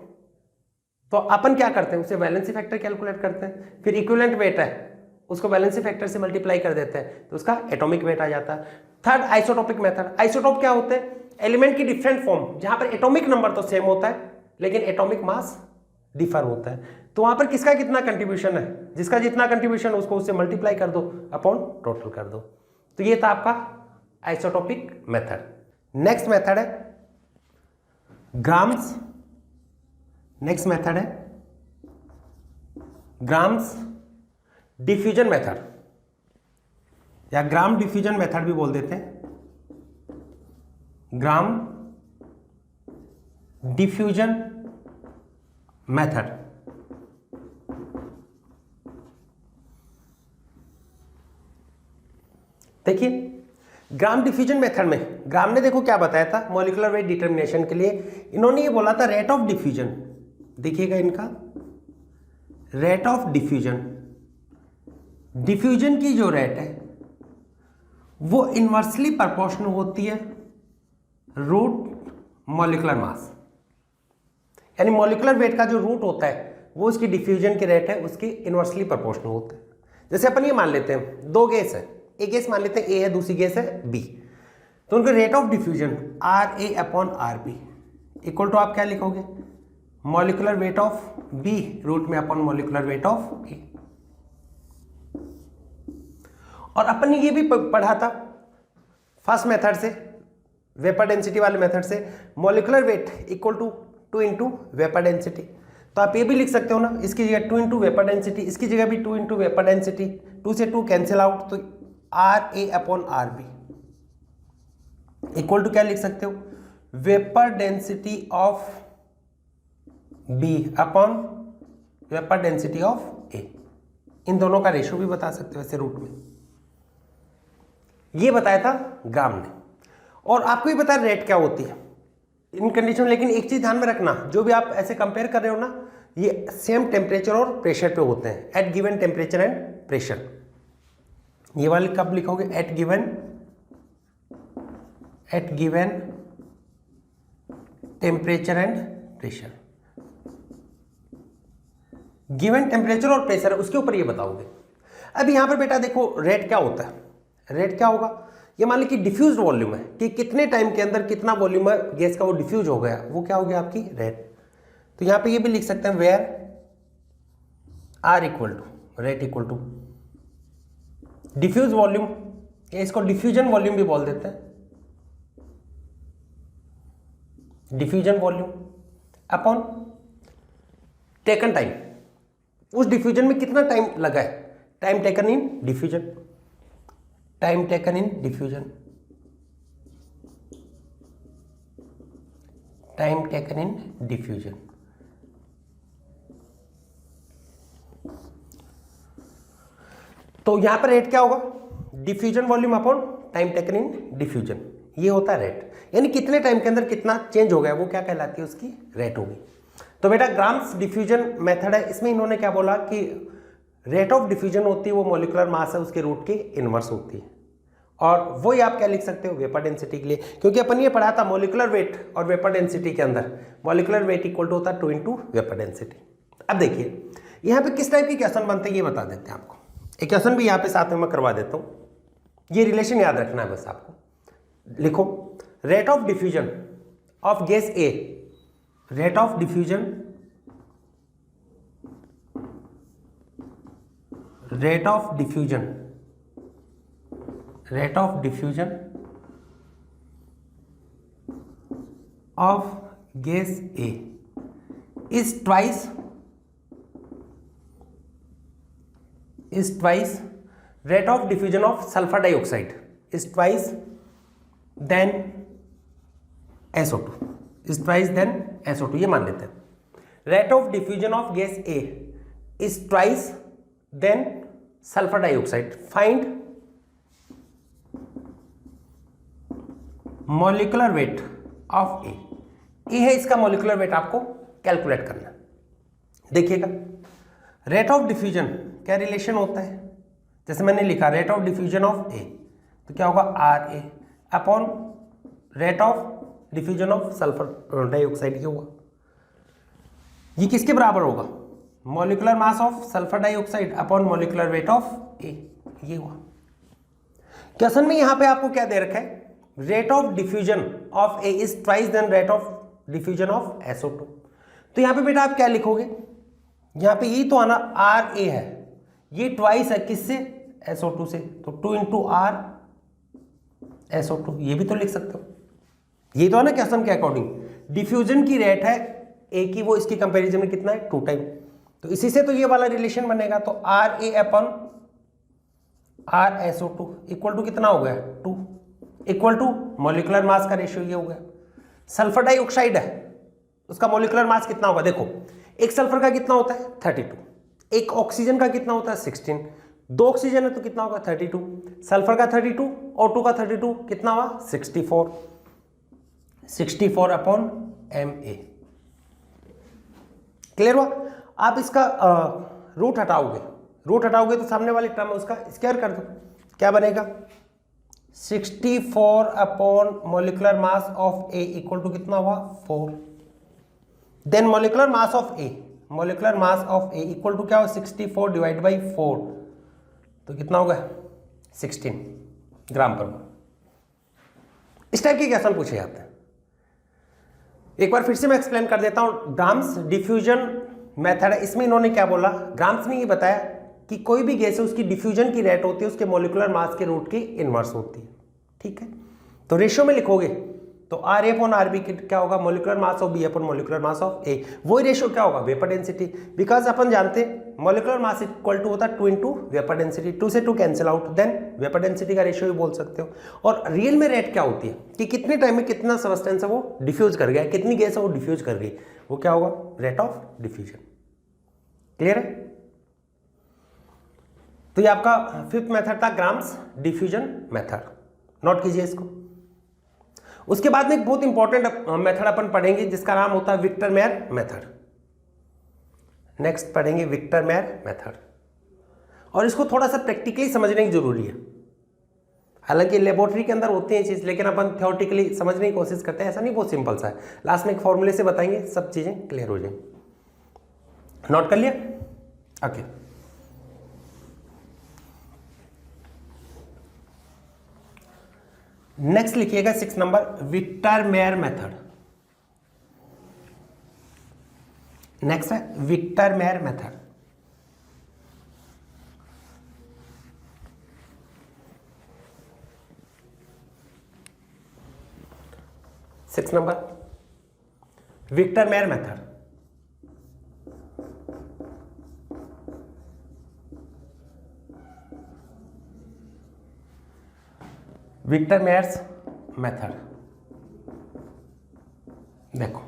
तो अपन क्या करते हैं उसे वैलेंसी फैक्टर कैलकुलेट करते हैं। फिर इक्विवेलेंट वेट है उसको वैलेंसी फैक्टर से मल्टीप्लाई कर देते हैं तो उसका एटॉमिक वेट आ जाता है। Third isotopic method. आइसोटोप क्या होते हैं, एलिमेंट की डिफरेंट फॉर्म जहां पर एटॉमिक नंबर तो सेम होता है लेकिन एटॉमिक मास डिफर होता है, तो वहां पर किसका कितना कंट्रीब्यूशन है, जिसका जितना कंट्रीब्यूशन है उसको उससे मल्टीप्लाई कर दो अपॉन टोटल कर दो। तो ये था आपका आइसोटोपिक मेथड। नेक्स्ट मेथड है ग्राम्स। नेक्स्ट मेथड है ग्राम्स डिफ्यूजन मेथड या ग्राम डिफ्यूजन मेथड भी बोल देते हैं। ग्राम डिफ्यूजन मेथड। देखिए ग्राम डिफ्यूजन मेथड में ग्राम ने देखो क्या बताया था मॉलिक्यूलर वेट डिटर्मिनेशन के लिए, इन्होंने ये बोला था रेट ऑफ डिफ्यूजन। देखिएगा इनका रेट ऑफ डिफ्यूजन, डिफ्यूजन की जो रेट है वो इनवर्सली प्रोपोर्शनल होती है रूट मॉलिक्यूलर मास, यानी मॉलिक्यूलर वेट का जो रूट होता है वो उसकी डिफ्यूजन की रेट है उसके इनवर्सली प्रोपोर्शनल होता है। जैसे अपन ये मान लेते हैं दो गैस है, एक गैस मान लेते हैं ए है, दूसरी गैस है बी, तो उनका rate of diffusion R A upon R B equal to आप क्या लिखोगे, molecular weight of B root में upon molecular weight of A. और अपन ने ये भी पढ़ा था फर्स्ट मेथड से, वेपर डेंसिटी वाले मेथड से, molecular weight equal to 2 into vapour density. तो आप ये भी लिख सकते हो ना, इसकी जगह 2 इंटू वेपर डेंसिटी, इसकी जगह भी 2 इंटू वेपर डेंसिटी, 2 से 2 कैंसिल आउट, तो R A upon R B equal to क्या लिख सकते हो, vapour density of B upon vapour density of A. इन दोनों का रेशियो भी बता सकते हो ऐसे रूट में। ये बताया था ग्राम ने, और आपको ही बताया रेट क्या होती है इन कंडीशन। लेकिन एक चीज ध्यान में रखना, जो भी आप ऐसे कंपेयर कर रहे हो ना, ये सेम टेम्परेचर और प्रेशर पे होते हैं, at given temperature and pressure. ये वाले कब लिखोगे, at given temperature and pressure. Given temperature और प्रेशर है उसके ऊपर ये बताओगे। अब यहां पर बेटा देखो रेट क्या होता है, रेट क्या होगा, ये मान ली कि डिफ्यूज वॉल्यूम है कि कितने टाइम के अंदर कितना वॉल्यूम है गैस का वो डिफ्यूज हो गया, वो क्या हो गया आपकी रेट। तो यहां पे ये भी लिख सकते हैं where R equal to rate equal to diffuse volume, या इसको डिफ्यूजन वॉल्यूम भी बोल देते हैं, diffusion volume upon taken time, उस डिफ्यूजन में कितना टाइम लगा है, time taken in diffusion, time taken in diffusion, time taken in diffusion. तो यहां पर रेट क्या होगा, diffusion volume upon time taken in diffusion, ये होता है रेट, यानी कितने टाइम के अंदर कितना चेंज हो गया वो क्या कहलाती है उसकी रेट होगी। तो बेटा ग्राम्स डिफ्यूजन मेथड है, इसमें इन्होंने क्या बोला कि रेट ऑफ डिफ्यूजन होती है वो मॉलिक्यूलर मास है उसके रूट के इनवर्स होती है, और वही आप क्या लिख सकते हो वेपर डेंसिटी के लिए, क्योंकि अपन ये पढ़ा था मॉलिक्यूलर वेट और वेपर डेंसिटी के अंदर मॉलिक्यूलर वेट इक्वल टू होता है 2 इंटू वेपर डेंसिटी। अब देखिए यहाँ पे किस टाइप की क्वेश्चन बनते हैं ये बता देते हैं आपको, एक क्वेश्चन भी यहाँ पे साथ में मैं करवा देता हूँ, ये रिलेशन याद रखना है बस आपको। लिखो rate of diffusion of gas A, rate of diffusion rate of diffusion of gas A is twice rate of diffusion of sulfur dioxide is twice than SO2 is twice than SO2 ये मान लेते हैं। rate of diffusion of gas A is twice than sulfur dioxide, find molecular weight of A। ये है इसका molecular weight, आपको कैलकुलेट करना। देखिएगा रेट ऑफ डिफ्यूजन क्या रिलेशन होता है, जैसे मैंने लिखा rate of diffusion of A, तो क्या होगा R A upon rate of diffusion of sulphur dioxide. क्या हुआ, ये किसके बराबर होगा, molecular mass of sulphur dioxide upon molecular weight of A. ये हुआ क्वेश्चन में। यहां पे आपको क्या दे रखा है, rate of diffusion of A is twice than rate of diffusion of SO2। तो यहां पे बेटा आप क्या लिखोगे, यहां पे ये तो आना आर ए है, ये ट्वाइस है किससे, SO2 से, तो 2 इंटू आर SO2, ये भी तो लिख सकते हो। ये तो है ना क्वेश्चन के अकॉर्डिंग, डिफ्यूजन की रेट है ए की, वो इसकी कंपैरिजन में कितना है 2 टाइम, तो इसी से तो ये वाला रिलेशन बनेगा। तो R A upon R SO2 equal to कितना हो गया 2, इक्वल टू मॉलिक्यूलर मास का रेशियो ये हो गया। सल्फर डाइऑक्साइड है, उसका मॉलिक्यूलर मास कितना होगा, देखो एक सल्फर का कितना होता है 32, एक ऑक्सीजन का कितना होता है 16, 2 ऑक्सीजन है तो कितना होगा 32, सल्फर का 32, O2 का 32, कितना हुआ 64 अपॉन MA। क्लियर हुआ। आप इसका रूट हटाओगे तो सामने वाली टर्म उसका स्क्वायर कर दो, क्या बनेगा 64 upon molecular mass of A equal to कितना हुआ 4। Then molecular mass of A equal to क्या हो 64 डिवाइड बाई 4, तो कितना होगा 16 ग्राम पर मोल। इस टाइप के क्वेश्चन पूछे जाते हैं। एक बार फिर से मैं एक्सप्लेन कर देता हूं। ग्राम्स डिफ्यूजन मेथड है, इसमें इन्होंने क्या बोला, ग्राम्स ने ये बताया कि कोई भी गैस है उसकी डिफ्यूजन की रेट होती है उसके मॉलिक्यूलर मास के रूट की इनवर्स होती है। ठीक है, तो रेशियो में लिखोगे तो R A upon R B क्या होगा, molecular mass of B upon molecular mass of A. वही रेशियो क्या होगा, वेपर डेंसिटी, बिकॉज अपन जानते हैं मॉलिक्यूलर मास इक्वल टू होता है 2 इंटू वेपर डेंसिटी, 2 से 2 cancel out, then vapour density का रेशियो भी बोल सकते हो। और रियल में रेट क्या होती है कि कितने टाइम में कितना सब्सटेंस है वो डिफ्यूज कर गया, कितनी गैस है वो डिफ्यूज कर गई, वो क्या होगा रेट ऑफ डिफ्यूजन। क्लियर है। तो ये आपका 5th मेथड था ग्राम्स डिफ्यूजन मेथड, नोट कीजिए इसको। उसके बाद में एक बहुत इंपॉर्टेंट मेथड अपन पढ़ेंगे जिसका नाम होता है विक्टर मेयर मेथड। नेक्स्ट पढ़ेंगे विक्टर मेयर मेथड, और इसको थोड़ा सा प्रैक्टिकली समझने की जरूरी है। हालांकि लेबोरेटरी के अंदर होते हैं चीज, लेकिन अपन थ्योरेटिकली समझने की कोशिश करते हैं। ऐसा नहीं, बहुत सिंपल सा है, लास्ट में एक फॉर्मूले से बताएंगे, सब चीजें क्लियर हो जाएंगी। नोट कर लिया, ओके। नेक्स्ट लिखिएगा 6 number Victor Meyer method. Next है Victor Meyer method. Six number Victor Meyer method. Victor Meyer's method. देखो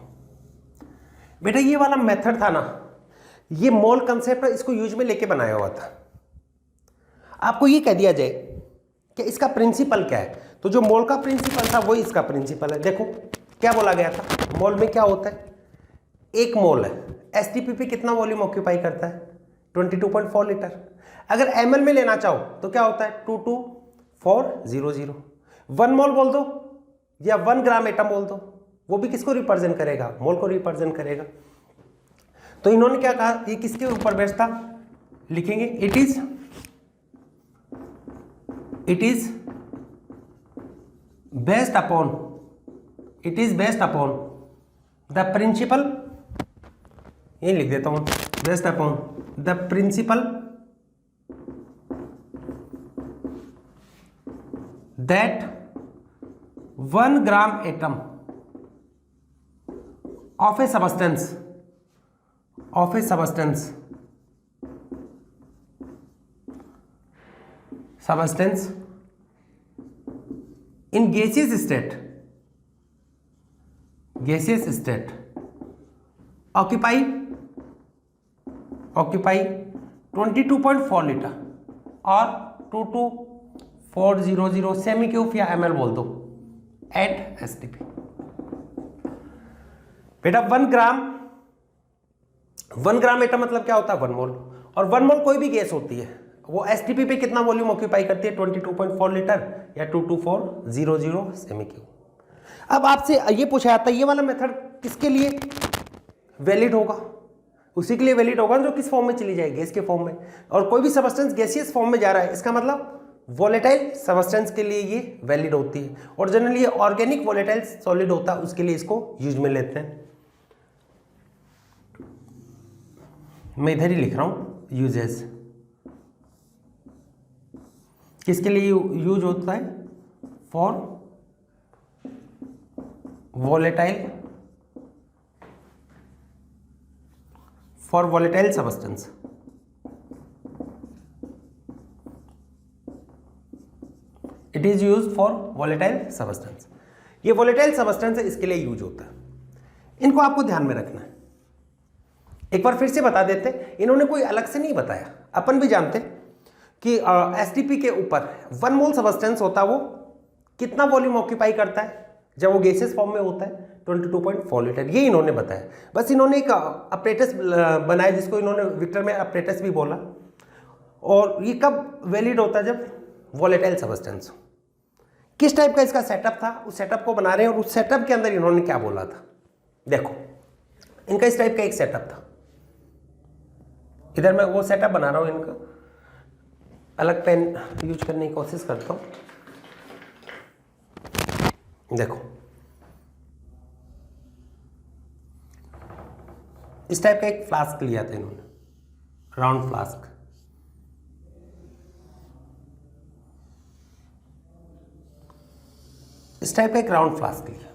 बेटा ये वाला मेथड था ना, ये मोल कंसेप्ट है, इसको यूज में लेके बनाया हुआ था। आपको ये कह दिया जाए कि इसका प्रिंसिपल क्या है, तो जो मोल का प्रिंसिपल था वही इसका प्रिंसिपल है। देखो क्या बोला गया था, मोल में क्या होता है, एक मोल है, STPP कितना वॉल्यूम ऑक्यूपाई करता है 22.4 लीटर। अगर ml में लेना चाहो तो क्या होता है 22400। 1 मोल बोल दो या 1 ग्राम एटम बोल दो, वो भी किसको रिप्रेजेंट करेगा, मोल को रिप्रेजेंट करेगा। तो इन्होंने क्या कहा, ये किसके ऊपर बेस्ड था, लिखेंगे it is based upon the principle, ये लिख देता हूं, based upon the principle that 1 gram atom of a substance in gaseous state occupy 22.4 litre और 22400 सेमी क्यूब या ml बोल दो एट एसटीपी। बेटा 1 ग्राम एटम मतलब क्या होता है 1 मोल, और 1 मोल कोई भी गैस होती है वो एसटीपी पे कितना वॉल्यूम ऑक्यूपाई करती है 22.4 लीटर या 22400 सेमी क्यूब। अब आपसे ये पूछा जाता है ये वाला मेथड किसके लिए वैलिड होगा, उसी के लिए वैलिड होगा जो किस फॉर्म में चली जाए, गैस के फॉर्म में। और कोई भी सबस्टेंस गैसियस फॉर्म में जा रहा है इसका मतलब वोलेटाइल सबस्टेंस के लिए ये वैलिड होती है, और जनरली ये ऑर्गेनिक वोलेटाइल सॉलिड होता है उसके लिए इसको यूज में लेते हैं। मैं इधर ही लिख रहा हूं यूजेस, किसके लिए यूज होता है for volatile substance. It is use for volatile substance. ये वोलेटाइल सबस्टेंस है इसके लिए यूज होता है, इनको आपको ध्यान में रखना है। एक बार फिर से बता देते, इन्होंने कोई अलग से नहीं बताया, अपन भी जानते कि एसटीपी के ऊपर 1 मोल सबस्टेंस होता है वो कितना वॉल्यूम ऑक्यूपाई करता है जब वो गैसियस फॉर्म में होता है 22.4 लीटर, ये इन्होंने बताया। बस इन्होंने एक अपरेटस बनाया जिसको इन्होंने विक्टर में अपरेटस भी बोला, और ये कब वैलिड होता है जब वोलेटाइल सबस्टेंस। किस टाइप का इसका सेटअप था उस सेटअप को बना रहे हैं, और उस सेटअप के अंदर इन्होंने क्या बोला था देखो। इनका इस टाइप का एक सेटअप था, इधर मैं वो सेटअप बना रहा हूं, इनका अलग पेन यूज करने की कोशिश करता हूं। देखो इस टाइप का एक फ्लास्क लिया था इन्होंने, राउंड फ्लास्क। इस टाइप का एक राउंड फ्लास्क लिया,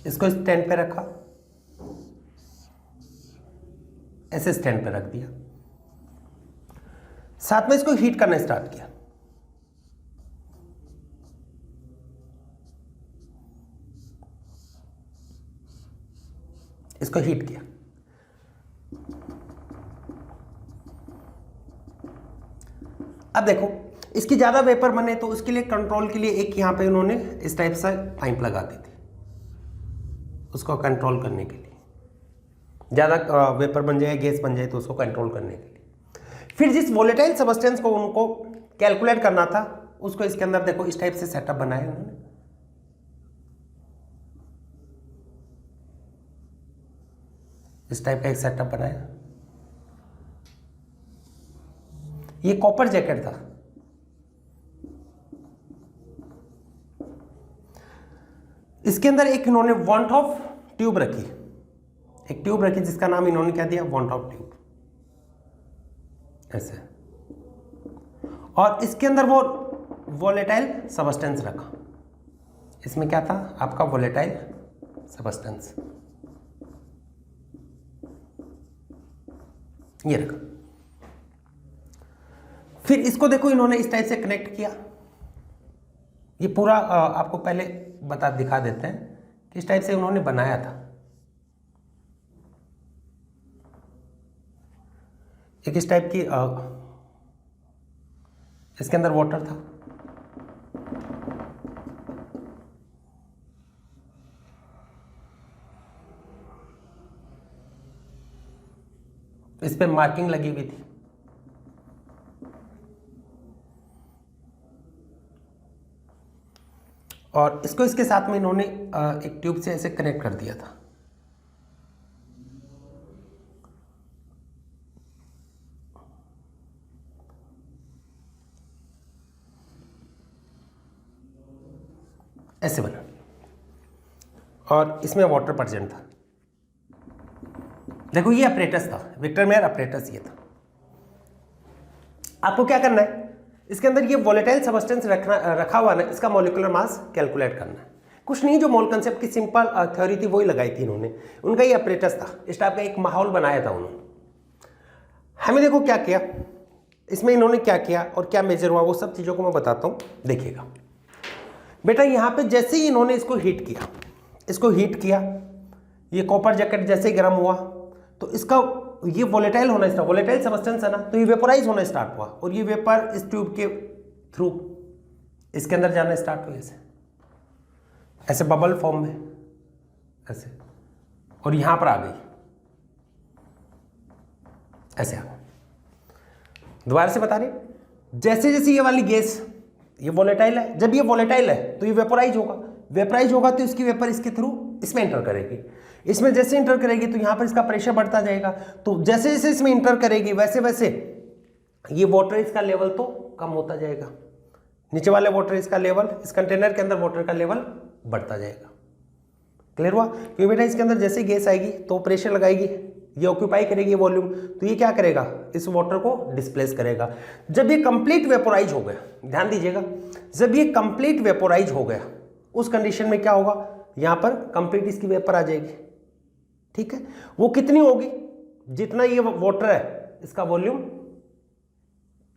इसको स्टैंड पे रखा, ऐसे स्टैंड पे रख दिया, साथ में इसको हीट करना स्टार्ट किया। इसको हीट किया, अब देखो इसकी ज्यादा वेपर बने तो उसके लिए कंट्रोल के लिए एक यहां पे उन्होंने इस टाइप से पाइप लगा दी थी, उसको कंट्रोल करने के लिए, ज़्यादा वेपर बन जाए गैस बन जाए तो उसको कंट्रोल करने के लिए। फिर जिस वोलेटाइल सबस्टेंस को उनको कैलकुलेट करना था उसको इसके अंदर देखो इस टाइप से सेटअप बनाया उन्होंने। इस टाइप का एक सेटअप बनाया, ये कॉपर जैकेट था। इसके अंदर एक इन्होंने वॉन्ट ऑफ ट्यूब रखी, एक ट्यूब रखी जिसका नाम इन्होंने क्या दिया वॉन्ट ऑफ ट्यूब, ऐसे। और इसके अंदर वो वोलेटाइल सबस्टेंस रखा, इसमें क्या था आपका वोलेटाइल सबस्टेंस, ये रखा। फिर इसको देखो इन्होंने इस टाइप से कनेक्ट किया, ये पूरा आपको पहले दिखा देते हैं कि इस टाइप से उन्होंने बनाया था। एक इस टाइप की इसके अंदर वाटर था, इस पे मार्किंग लगी हुई थी। और इसको इसके साथ में इन्होंने एक ट्यूब से ऐसे कनेक्ट कर दिया था। ऐसे बना, और इसमें वाटर प्रेजेंट था। देखो ये अपरेटस था, विक्टर मेयर अपरेटस ये था। आपको क्या करना है, इसके अंदर ये वोलेटाइल सब्सटेंस रखा हुआ ना, इसका मॉलिक्यूलर मास कैलकुलेट करना है। कुछ नहीं, जो मोल कंसेप्ट की सिंपल थ्योरी थी वही लगाई थी इन्होंने, उनका ही अपरेटस था, इस टाइप का एक माहौल बनाया था उन्होंने। हमें देखो क्या किया इसमें, इन्होंने क्या किया और क्या मेजर हुआ, वो सब चीज़ों को मैं बताता हूँ, देखिएगा बेटा। यहाँ पे जैसे ही इन्होंने इसको हीट किया, ये कॉपर जैकेट जैसे ही गर्म हुआ तो इसका ये वोलेटाइल होना स्टार्ट, वोलेटाइल सब्सटेंस है ना, तो ये वेपोराइज होना स्टार्ट हुआ और ये वेपर इस ट्यूब के थ्रू इसके अंदर जाना स्टार्ट हुआ, ऐसे बबल फॉर्म में ऐसे, और यहां पर आ गई ऐसे आ गई। दोबारा से बता रहे, जैसे जैसे ये वाली गैस ये वोलेटाइल है, जब ये वोलेटाइल है तो ये वेपोराइज होगा तो इसकी वेपर इसके थ्रू इसमें एंटर करेगी, इसमें जैसे इंटर करेगी तो यहाँ पर इसका प्रेशर बढ़ता जाएगा, तो जैसे जैसे इसमें इंटर करेगी वैसे वैसे ये वाटर इसका लेवल तो कम होता जाएगा, नीचे वाले वाटर इसका लेवल, इस कंटेनर के अंदर वाटर का लेवल बढ़ता जाएगा। क्लियर हुआ? क्योंकि बेटा इसके अंदर जैसे गैस आएगी तो प्रेशर लगाएगी, ये ऑक्यूपाई करेगी वॉल्यूम, तो ये क्या करेगा, इस वाटर को डिस्प्लेस करेगा। जब ये कंप्लीट वेपोराइज हो गया, ध्यान दीजिएगा, जब ये कंप्लीट वेपोराइज हो गया उस कंडीशन में क्या होगा, यहाँ पर कंप्लीट इसकी वेपर आ जाएगी। ठीक है, वो कितनी होगी, जितना ये वाटर है इसका वॉल्यूम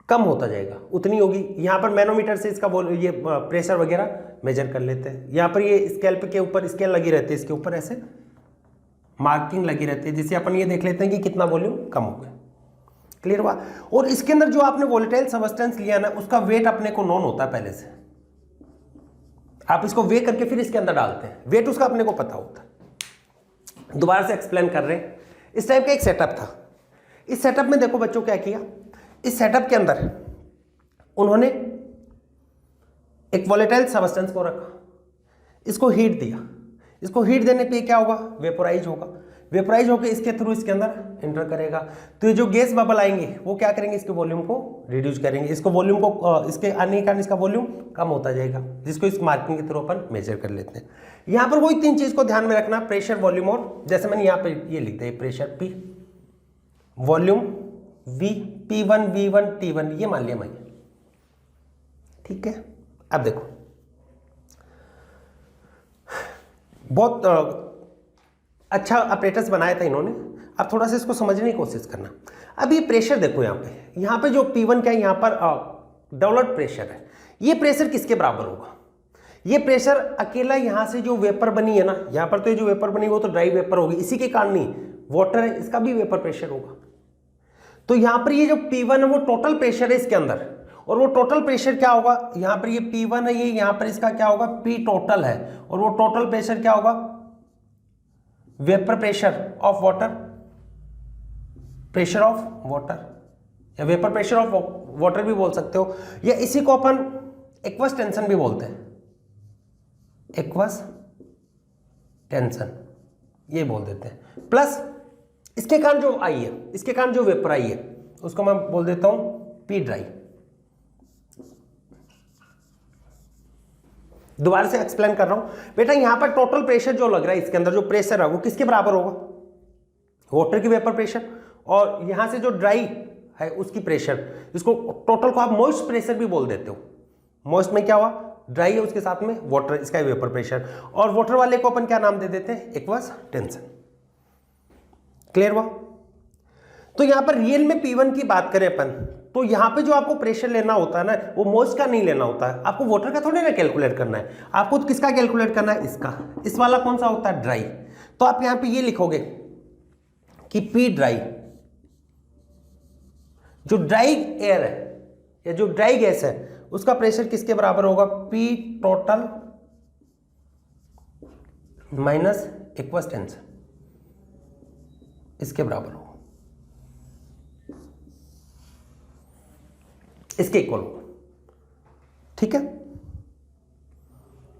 कम होता जाएगा उतनी होगी। यहाँ पर मैनोमीटर से इसका ये प्रेशर वगैरह मेजर कर लेते हैं। यहाँ पर ये स्केल के ऊपर स्केल लगी रहती है, इसके ऊपर ऐसे मार्किंग लगी रहती है, जिससे अपन ये देख लेते हैं कि कितना वॉल्यूम कम हो गया। क्लियर हुआ? और इसके अंदर जो आपने वोलेटाइल सब्सटेंस लिया ना, उसका वेट अपने को नोन होता है पहले से, आप इसको वे करके फिर इसके अंदर डालते हैं, वेट उसका अपने को पता होता है। दोबारा से एक्सप्लेन कर रहे हैं, इस टाइप का एक सेटअप था। इस सेटअप में देखो बच्चों क्या किया, इस सेटअप के अंदर उन्होंने एक वोलेटाइल सब्सटेंस को रखा, इसको हीट दिया, इसको हीट देने पे क्या होगा, वेपोराइज होगा, वेपोराइज होकर इसके थ्रू इसके अंदर एंटर करेगा, तो ये जो गैस बबल आएंगे वो क्या करेंगे, इसके वॉल्यूम को रिड्यूस करेंगे, इसको वॉल्यूम को इसके आने के कारण इसका वॉल्यूम कम होता जाएगा, जिसको इस मार्किंग के थ्रू अपन मेजर कर लेते हैं। यहाँ पर वही तीन चीज को ध्यान में रखना, प्रेशर, वॉल्यूम और जैसे मैंने यहाँ पे ये लिख दिया, pressure P, volume V, P1 V1 T1, ये मान लिया मैंने। ठीक है, अब देखो बहुत अच्छा अपरेटस बनाया था इन्होंने, अब थोड़ा सा इसको समझने की कोशिश करना। अब ये प्रेशर देखो, यहाँ पे जो P1 क्या है, यहाँ पर डेवलप्ड प्रेशर है, ये प्रेशर किसके बराबर होगा, ये प्रेशर अकेला यहाँ से जो वेपर बनी है ना, यहाँ पर तो ये जो वेपर बनी वो तो ड्राई वेपर होगी, इसी के कारण नहीं, वाटर है इसका भी वेपर प्रेशर होगा। तो यहाँ पर ये जो P1 है वो टोटल प्रेशर है इसके अंदर, और वो टोटल प्रेशर क्या होगा, यहाँ पर ये P1 है, ये यहाँ पर इसका क्या होगा, P टोटल है, और वो टोटल प्रेशर क्या होगा, vapour pressure of water, pressure of water, या वेपर प्रेशर ऑफ वाटर भी बोल सकते हो, या इसी को अपन एक्वस टेंशन भी बोलते हैं, एक्वस टेंशन ये बोल देते हैं। प्लस इसके कारण जो आई है, इसके कारण जो वेपर आई है उसको मैं बोल देता हूं P ड्राई। दोबारा से एक्सप्लेन कर रहा हूं बेटा, यहां पर टोटल प्रेशर जो लग रहा है इसके अंदर जो प्रेशर है वो किसके बराबर होगा, वाटर की वेपर प्रेशर, और यहां से जो ड्राई है उसकी प्रेशर, इसको टोटल को आप मॉइस्ट प्रेशर भी बोल देते हो। मॉइस्ट में क्या हुआ, ड्राई है उसके साथ में वाटर, इसका वेपर प्रेशर, और वाटर वाले को अपन क्या नाम दे देते हैं, एक्वस टेंशन। क्लियर हुआ? तो यहां पर रियल में P1 की बात करें अपन, तो यहां पे जो आपको प्रेशर लेना होता है ना, वो मॉइस्ट का नहीं लेना होता है, आपको वाटर का थोड़ी ना कैलकुलेट करना है, आपको किसका कैलकुलेट करना है, इसका। इस वाला कौन सा होता है, ड्राई। तो आप यहां पे ये लिखोगे कि P ड्राई, जो ड्राई एयर है या जो ड्राई गैस है उसका प्रेशर किसके बराबर होगा, P total minus aqueous tension, इसके बराबर होगा, इसके इक्वल होगा। ठीक है,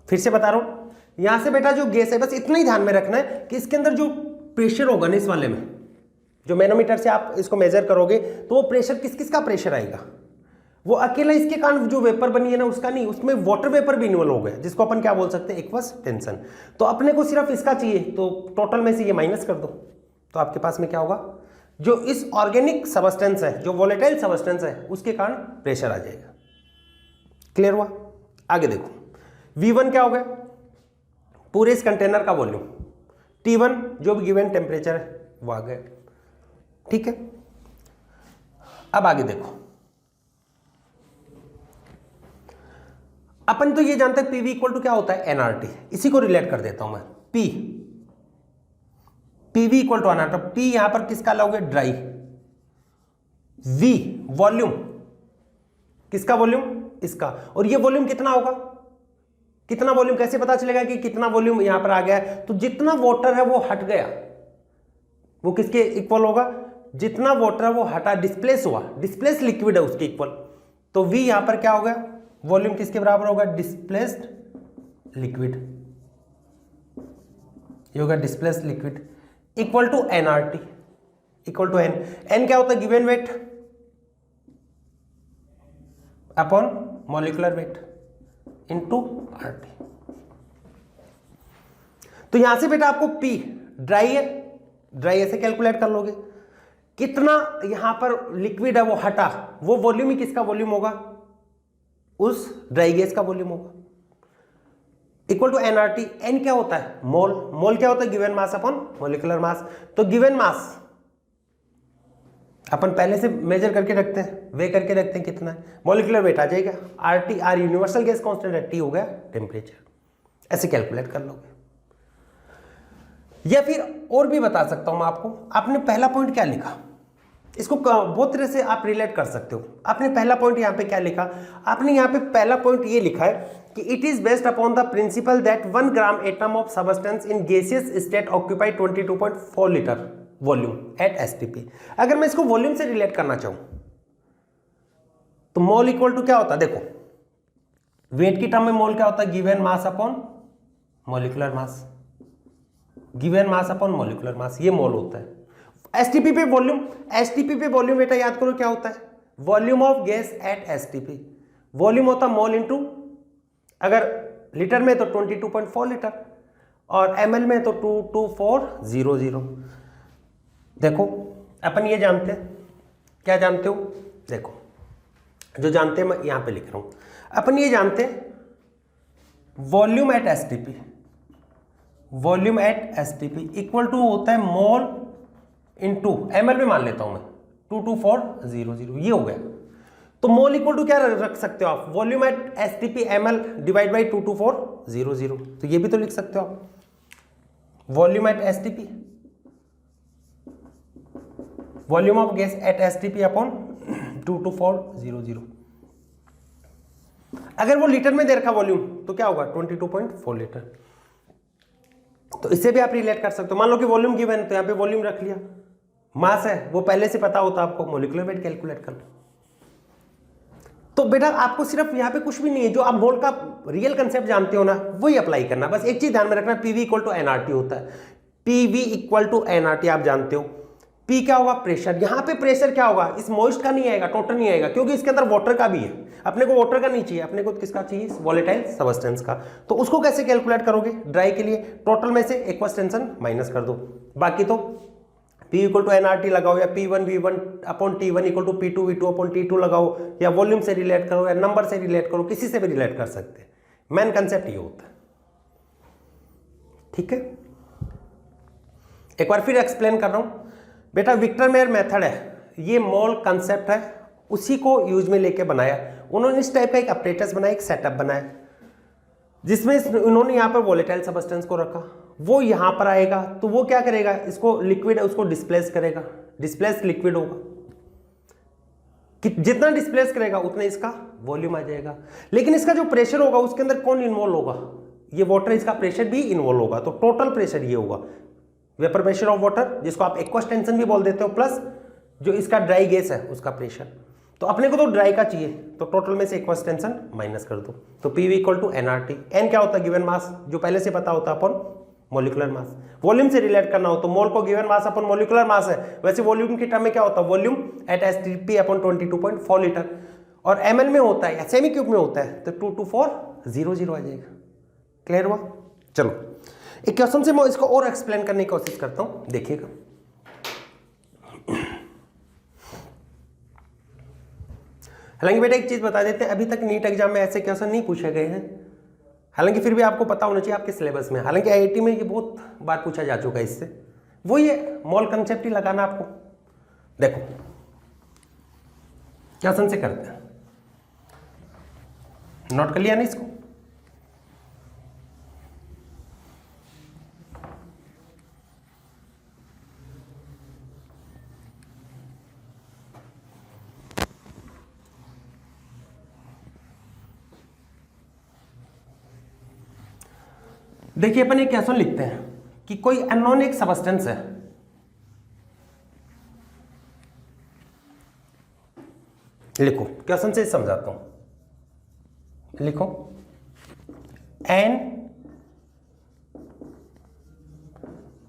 फिर से बता रहा हूं, यहां से बेटा जो गैस है बस इतना ही ध्यान में रखना है कि इसके अंदर जो प्रेशर होगा ना, इस वाले में जो मैनोमीटर से आप इसको मेजर करोगे तो वो प्रेशर किस किस का प्रेशर आएगा, वो अकेला इसके कारण जो वेपर बनी है ना उसका नहीं, उसमें वाटर वेपर भी इन्वॉल्व हो गया, जिसको अपन क्या बोल सकते हैं, एक्वस टेंशन। तो अपने को सिर्फ इसका चाहिए, तो टोटल में से ये माइनस कर दो, तो आपके पास में क्या होगा, जो इस ऑर्गेनिक सबस्टेंस है, जो वोलेटाइल सबस्टेंस है, उसके कारण प्रेशर आ जाएगा। क्लियर हुआ? आगे देखो, V1 क्या हो गया? पूरे इस कंटेनर का वॉल्यूम। T1 जो भी गिवन टेम्परेचर है वो आ गया। ठीक है, अब आगे देखो, अपन तो ये जानते हैं PV इक्वल टू क्या होता है? nRT। इसी को रिलेट कर देता हूं मैं। PV equal to nRT। P यहां पर किसका लोगे? ड्राई। V वॉल्यूम, किसका वॉल्यूम? इसका। और ये वॉल्यूम कितना होगा? कितना वॉल्यूम कैसे पता चलेगा कि कितना वॉल्यूम यहां पर आ गया है? तो जितना वाटर है वो हट गया, वो किसके इक्वल होगा? जितना वाटर है वो हटा, डिस्प्लेस हुआ, डिस्प्लेस लिक्विड है उसके इक्वल। तो V यहां पर क्या होगा? वॉल्यूम किसके बराबर होगा? Displaced liquid. ये होगा displaced liquid equal to nRT equal to n क्या होता है? Given weight upon molecular weight into RT। तो यहां से बेटा आपको P ड्राई है, ड्राई ऐसे कैलकुलेट कर लोगे। कितना यहां पर लिक्विड है वो हटा, वो वॉल्यूम ही किसका वॉल्यूम होगा? उस ड्राई गैस का वॉल्यूम होगा। Equal to nRT। n क्या होता है? मोल। मोल क्या होता है? गिवन मास अपॉन मॉलिक्यूलर मास। तो गिवन मास अपन पहले से मेजर करके रखते हैं, वे करके रखते हैं कितना है, मॉलिक्यूलर वेट आ जाएगा। RT, R universal gas constant है, T हो गया टेम्परेचर। ऐसे कैलकुलेट कर लोगे। या फिर और भी बता सकता हूं मैं आपको। आपने पहला पॉइंट क्या लिखा, इसको बहुत तरह से आप रिलेट कर सकते हो। आपने पहला पॉइंट यहां पे क्या लिखा? आपने यहां पे पहला पॉइंट ये लिखा है कि it is based upon the principal that 1 gram atom of substance in gaseous state occupy 22.4 litre volume at STP। अगर मैं इसको वॉल्यूम से रिलेट करना चाहूं तो मोल इक्वल टू क्या होता है? देखो, वेट की टर्म में मोल क्या होता है? गिवन मास अपॉन मॉलिक्यूलर मास। गिवन मास अपॉन मॉलिक्यूलर मास, ये मोल होता है। STP पे वॉल्यूम, STP पे वॉल्यूम बेटा याद करो क्या होता है? Volume of gas at STP। Volume होता है मोल इंटू, अगर लीटर में तो 22.4 लीटर और ml में तो 22400। देखो अपन ये जानते हैं, क्या जानते हो? देखो जो जानते हैं मैं यहां पे लिख रहा हूं। अपन ये जानते हैं volume at STP, volume at STP equal to होता है मोल इनटू ml में मान लेता हूं मैं 22400। ये हो गया। तो मोल इक्वल टू क्या रख सकते हो आप? Volume at STP ml divide by 22400। तो ये भी तो लिख सकते हो आप, volume at STP, volume of gas at STP upon 22400। अगर वो लीटर में दे रखा वॉल्यूम तो क्या होगा? 22.4 लीटर। तो इससे भी आप रिलेट कर सकते हो। मान लो कि वॉल्यूम गिवन है तो यहां पे वॉल्यूम रख लिया, मास है वो पहले से पता होता आपको, मॉलिक्यूलर वेट कैलकुलेट कर लो। तो बेटा आपको सिर्फ यहां पे कुछ भी नहीं है, जो आप मोल का रियल कंसेप्ट जानते हो ना वही अप्लाई करना। बस एक चीज ध्यान में रखना, PV इक्वल टू nRT होता है। PV इक्वल टू nRT आप जानते हो। P क्या होगा? प्रेशर। यहां पे प्रेशर क्या होगा? इस मॉइस्ट का नहीं आएगा, टोटल नहीं आएगा, क्योंकि इसके अंदर वाटर का भी है। अपने को वाटर का नहीं चाहिए, अपने को किसका चाहिए? वॉलेटाइल सबस्टेंस का। तो उसको कैसे कैलकुलेट करोगे? ड्राई के लिए टोटल में से एक्वस टेंशन माइनस कर दो। बाकी तो P इक्वल टू nRT लगाओ, या P1 V1 upon T1 equal to P2 V2 upon T2 लगाओ, या वॉल्यूम से रिलेट करो, या नंबर से रिलेट करो, किसी से भी रिलेट कर सकते हैं। मेन कंसेप्ट ये होता है। ठीक है, एक बार फिर एक्सप्लेन कर रहा हूं बेटा। विक्टर मेयर मेथड है, ये मोल कंसेप्ट है, उसी को यूज में लेके बनाया उन्होंने। इस टाइप का एक अपरेटस बनाया, एक सेटअप बनाया, जिसमें उन्होंने यहाँ पर वोलेटाइल सबस्टेंस को रखा। वो यहाँ पर आएगा तो वो क्या करेगा? इसको लिक्विड है उसको डिस्प्लेस करेगा, डिस्प्लेस लिक्विड होगा कि जितना डिस्प्लेस करेगा उतना इसका वॉल्यूम आ जाएगा। लेकिन इसका जो प्रेशर होगा उसके अंदर कौन इन्वॉल्व होगा? ये वाटर, इसका प्रेशर भी इन्वॉल्व होगा। तो टोटल प्रेशर ये होगा, वेपर प्रेशर ऑफ वाटर, जिसको आप एक्वस टेंशन भी बोल देते हो, प्लस जो इसका ड्राई गैस है उसका प्रेशर। तो अपने को तो ड्राई का चाहिए, तो टोटल में से एक्वस टेंशन माइनस कर दो। तो PV equal to nRT। n क्या होता है? गिवन मास, जो पहले से पता होता है, अपन मॉलिक्यूलर मास। वॉल्यूम से रिलेट करना हो तो मोल को गिवन मास अपन मॉलिक्यूलर मास है, वैसे वॉल्यूम की टर्म में क्या होता है? Volume at STP upon 22.4 litre, और ml में होता है या सेमी क्यूब में होता है तो 22400 आ जाएगा। क्लियर हुआ? चलो एक क्वेश्चन से मैं इसको और एक्सप्लेन करने की कोशिश करता हूं, देखिएगा। हालांकि बेटा एक चीज़ बता देते हैं, अभी तक नीट एग्जाम में ऐसे क्वेश्चन नहीं पूछे गए हैं, हालांकि फिर भी आपको पता होना चाहिए आपके सिलेबस में। हालांकि आईआईटी में ये बहुत बार पूछा जा चुका है इससे। वो ये मॉल कंसेप्ट ही लगाना आपको। देखो क्वेश्चन से करते हैं, नोट कर लिया ना इसको। देखिए अपन एक क्वेश्चन लिखते हैं कि कोई अननोन एक सबस्टेंस है, लिखो क्वेश्चन से समझाता हूं, लिखो N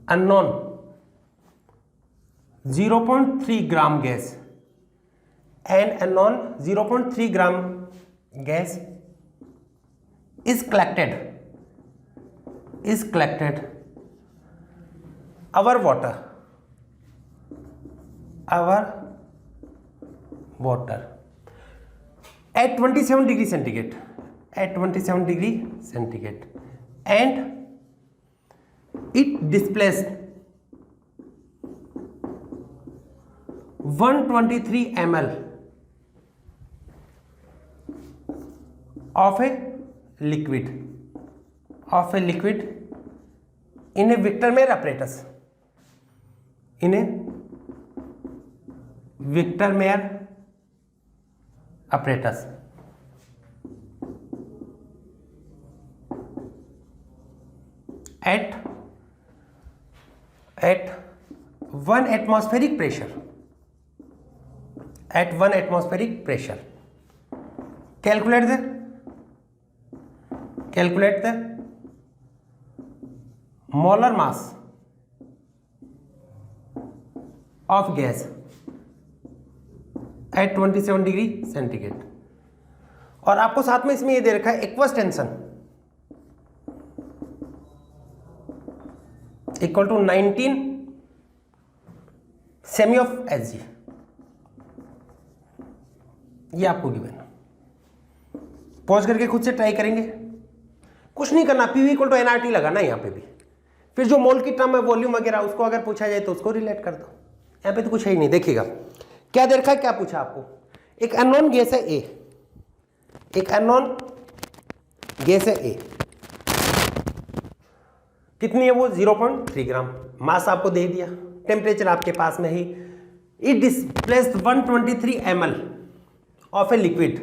unknown 0.3 gram gas, N unknown 0.3 gram gas is collected our water at 27 degree centigrade, and it displaced 123 ml of a liquid in a Victor-Meyer apparatus, at 1 atmospheric pressure, calculate the molar mass of gas at 27 degree centigrade. और आपको साथ में इसमें ये दे रखा है एक्वस टेंशन इक्वल टू 19 सेमी ऑफ Hg, ये आपको गिवन। पॉज करके खुद से ट्राई करेंगे, कुछ नहीं करना, पीवी इक्वल टू एनआरटी लगाना यहाँ पे भी। फिर जो मोल की टर्म है वॉल्यूम वगैरह उसको अगर पूछा जाए तो उसको रिलेट कर दो। यहाँ पे तो कुछ है ही नहीं। देखिएगा क्या दे रखा है, क्या पूछा आपको, एक अननोन गैस है ए, कितनी है वो 0.3 ग्राम, मास आपको दे दिया, टेम्परेचर आपके पास में ही, it displaced 123 ml of a liquid,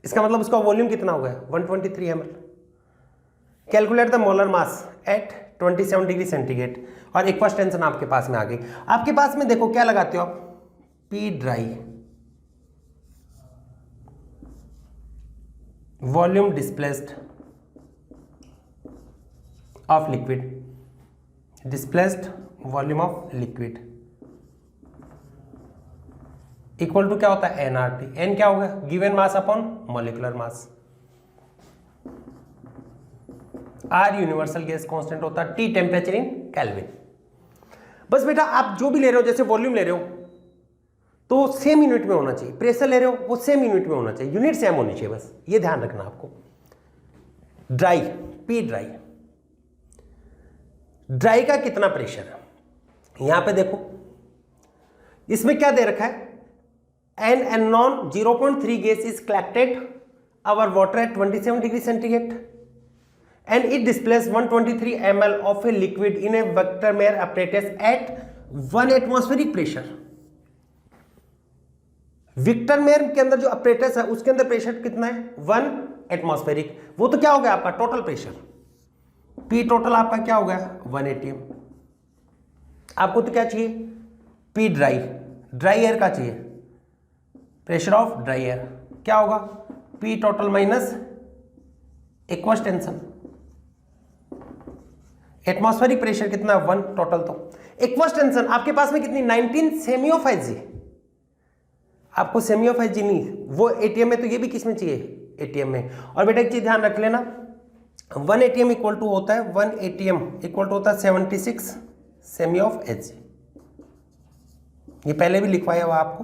इसका मतलब उसका वॉल्यूम कितना हो गया 123 ml। Calculate the molar mass at 27 degree centigrade, और एक फर्स्ट टेंशन आपके पास में आ गई। आपके पास में देखो क्या लगाते हो आप, P dry, volume displaced of liquid, equal to क्या होता है एनआरटी। एन क्या होगा, given mass upon molecular mass. R universal gas constant होता है, टी टेम्परेचर इन केल्विन। बस बेटा आप जो भी ले रहे हो, जैसे वॉल्यूम ले रहे हो तो सेम यूनिट में होना चाहिए, प्रेशर ले रहे हो वो सेम यूनिट में होना चाहिए, यूनिट सेम होनी चाहिए, बस ये ध्यान रखना आपको। ड्राई, पी ड्राई का कितना प्रेशर है, यहां पे देखो इसमें क्या दे रखा है, an unknown 0.3 gas is collected over water at 27 degree centigrade and it displays 123 ml of a liquid in a Victor-Meyer apparatus at 1 atmospheric pressure। Victor-Meyer के अंदर जो apparatus है उसके अंदर प्रेशर कितना है 1 एटमॉस्फेरिक, वो तो क्या हो गया आपका टोटल प्रेशर, P टोटल आपका क्या हो गया 1 atm। आपको तो क्या चाहिए, P ड्राई एयर का चाहिए, प्रेशर ऑफ ड्राई एयर क्या होगा, P total minus aqueous tension. Atmospheric pressure कितना 1 टोटल, तो एक्वस टेंशन आपके पास में कितनी 19 सेमी ऑफ Hg। आपको सेमी ऑफ Hg नहीं, वो एटीएम में, तो ये भी किस में चाहिए एटीएम में। और बेटा एक चीज ध्यान रख लेना, 1 एटीएम इक्वल टू होता है 1 एटीएम इक्वल टू होता है 76 सेमी ऑफ Hg। ये पहले भी लिखवाया हुआ आपको,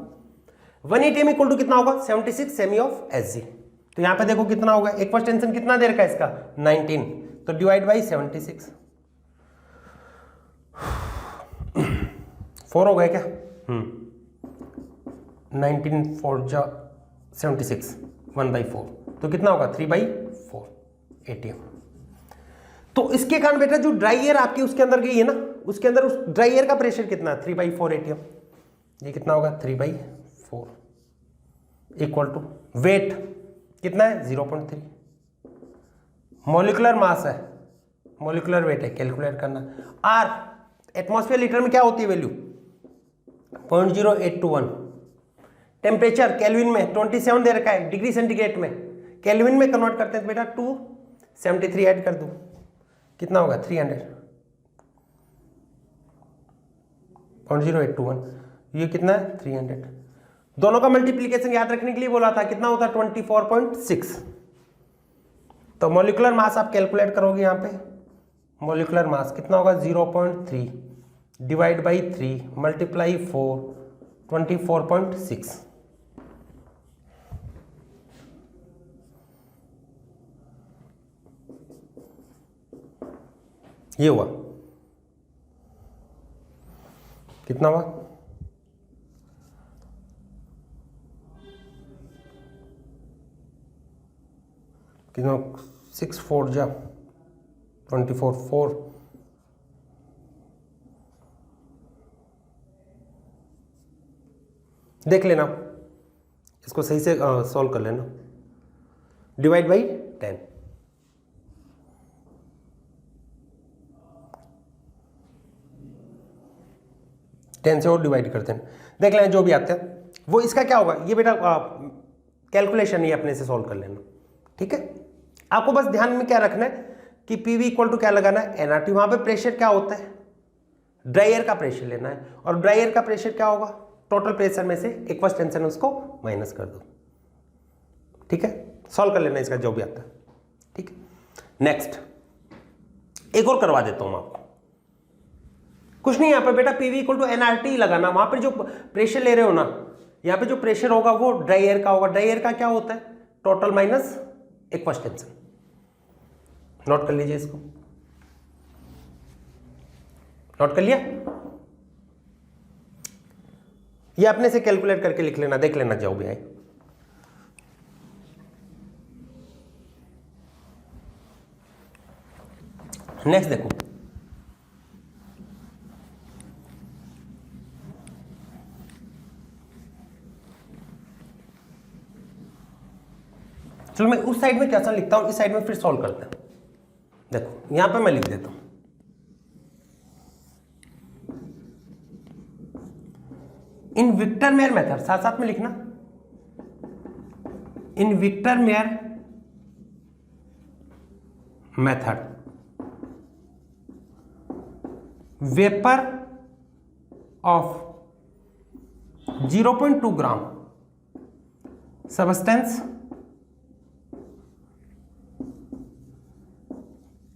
1 ATM इक्वल टू कितना होगा 76 सेमी ऑफ Hg। तो यहां पे देखो कितना होगा, एक फर्स्ट टेंशन कितना दे रखा है इसका 19, तो डिवाइड बाई 76 4 हो गया क्या? 19 4 जा 76 1/4, तो कितना होगा 3/4 ATM। तो इसके कारण बेटा जो ड्राई एयर आपकी उसके अंदर गई है ना, उसके अंदर उस ड्राई एयर का प्रेशर कितना है 3/4 ATM। ये कितना होगा 3/4 इक्वल टू वेट कितना है 0.3, मॉलिक्यूलर मास है, मॉलिक्यूलर वेट है, कैलकुलेट करना। आर एटमॉस्फेयर लीटर में क्या होती है वैल्यू 0.0821। टेम्परेचर केल्विन में 27 दे रखा है, डिग्री सेंटीग्रेड में केल्विन में कन्वर्ट करते हैं बेटा 273 ऐड कर दूं कितना होगा 300.0821, ये कितना है 300। दोनों का मल्टीप्लीकेशन याद रखने के लिए बोला था, कितना होता है 24.6। तो मॉलिक्यूलर मास आप कैलकुलेट करोगे यहां पे, मॉलिक्यूलर मास कितना होगा 0.3 डिवाइड बाई 3 मल्टीप्लाई 4 24.6। ये हुआ कितना हुआ कितना 6 4 जा 24 4 देख लेना, इसको सही से सॉल्व कर लेना, डिवाइड बाई 10 10 से और डिवाइड करते हैं, देख लेना जो भी आता है वो। इसका क्या होगा ये बेटा कैलकुलेशन ये अपने से सॉल्व कर लेना, ठीक है। आपको बस ध्यान में क्या रखना है कि पीवी इक्वल टू क्या लगाना है एनआरटी। वहां पे प्रेशर क्या होता है ड्राई एयर का प्रेशर लेना है, और ड्राई एयर का प्रेशर क्या होगा टोटल प्रेशर में से एक फर्स्ट टेंशन उसको माइनस कर दो, ठीक है। सॉल्व कर लेना इसका जो भी आता है, ठीक है। नेक्स्ट एक और करवा देता हूं आपको, कुछ नहीं यहां पर बेटा पीवी इक्वल टू एनआरटी लगाना। वहां पर जो प्रेशर ले रहे हो ना, यहां पे जो प्रेशर होगा वो ड्राई एयर का होगा। ड्राई एयर का क्या होता है टोटल माइनस एक फर्स्ट टेंशन। नोट कर लीजिए इसको, नोट कर लिया। ये अपने से कैलकुलेट करके लिख लेना, देख लेना जो भी है। नेक्स्ट देखो, चलो मैं उस साइड में कैसा लिखता हूं, इस साइड में फिर सॉल्व करते हैं। देखो यहां पे मैं लिख देता हूं इन विक्टर मेयर मेथड, साथ साथ में लिखना in Victor Meyer method vapour of 0.2 gram substance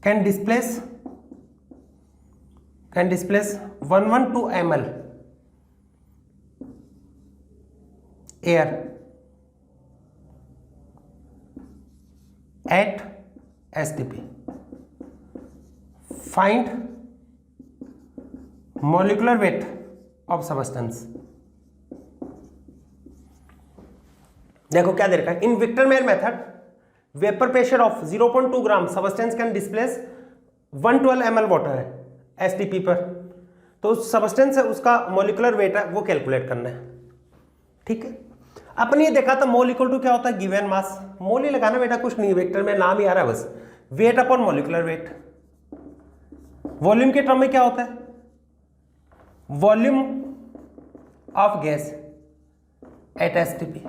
can displace 112 ml air at STP. Find molecular weight of substance. देखो क्या दे रखा है in Victor Meyer method vapour pressure of 0.2 gram substance can displace 112 ml water है एसटीपी पर। तो सबस्टेंस है उसका मॉलिक्यूलर वेट है वो कैलकुलेट करना है, ठीक है। अपन ये देखा था मोल इक्वल टू क्या होता है गिवन मास। मोल ही लगाना बेटा, कुछ नहीं, वेक्टर में नाम ही आ रहा है बस, wait upon molecular wait. Volume के टर्म में क्या होता है volume of gas at STP.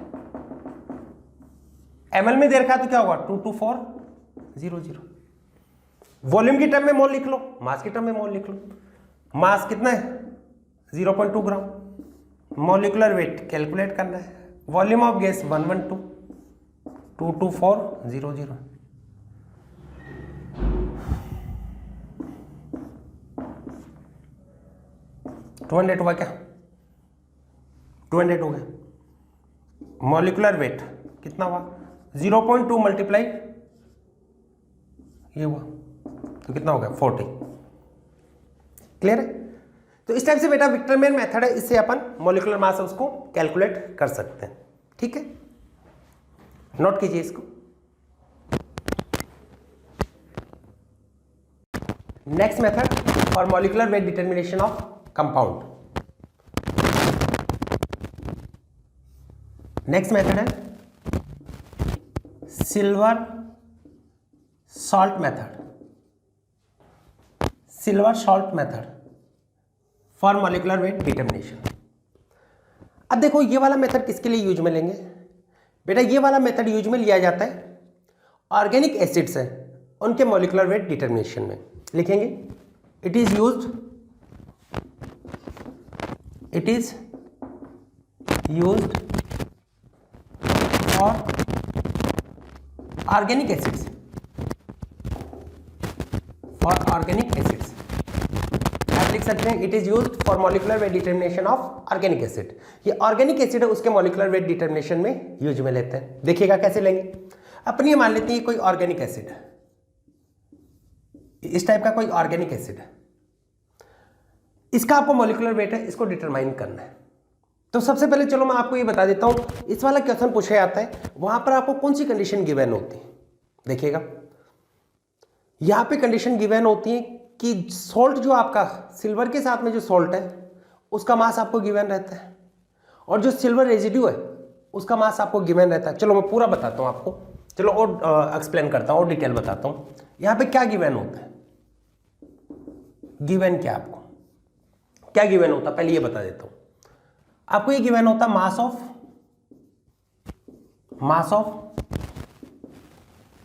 ML में दे रखा है तो क्या होगा 22400। वॉल्यूम की टर्म में मोल लिख लो, मास की टर्म में मोल लिख लो। मास कितना है 0.2 ग्राम, मॉलिक्यूलर वेट कैलकुलेट करना है, वॉल्यूम ऑफ गैस 112 22400। हुआ क्या 200 हो गया। मॉलिकुलर वेट कितना हुआ 0.2 मल्टीप्लाई ये हुआ तो कितना हो गया 40। क्लियर है? तो इस टाइप से बेटा विक्टरमैन मेथड है, इससे अपन मॉलिकुलर मास उसको कैलकुलेट कर सकते हैं। ठीक है, नोट कीजिए इसको। Next method for molecular weight determination of compound. Next method है silver salt method. Silver salt method for molecular weight determination. अब देखो ये वाला मेथड किसके लिए यूज में लेंगे बेटा, ये वाला मेथड यूज में लिया जाता है ऑर्गेनिक एसिड्स है उनके मॉलिकुलर वेट डिटर्मिनेशन में। लिखेंगे it is used for organic acids, आप लिख सकते हैं it is used for molecular weight determination of organic acid. ये ऑर्गेनिक एसिड है उसके मॉलिकुलर वेट डिटर्मिनेशन में यूज में लेते हैं। देखिएगा कैसे लेंगे। अपनी मान लेते हैं कोई ऑर्गेनिक एसिड है, इस टाइप का कोई ऑर्गेनिक एसिड है, इसका आपको मॉलिकुलर वेट है, इसको डिटरमाइन करना है। तो सबसे पहले चलो मैं आपको ये बता देता हूं, इस वाला क्वेश्चन पूछा जाता है वहां पर आपको कौन सी कंडीशन गिवन होती है। देखिएगा यहां पे कंडीशन गिवन होती है कि सॉल्ट जो आपका सिल्वर के साथ में जो सॉल्ट है उसका मास आपको गिवन रहता है, और जो सिल्वर रेजिड्यू है उसका मास आपको गिवन रहता है। चलो मैं पूरा बताता हूं आपको, चलो और एक्सप्लेन करता हूं और डिटेल बताता हूं। यहां पे क्या गिवन होता है, गिवन क्या आपको क्या गिवन होता है पहले ये बता देता हूं आपको। ये गिवन होता mass of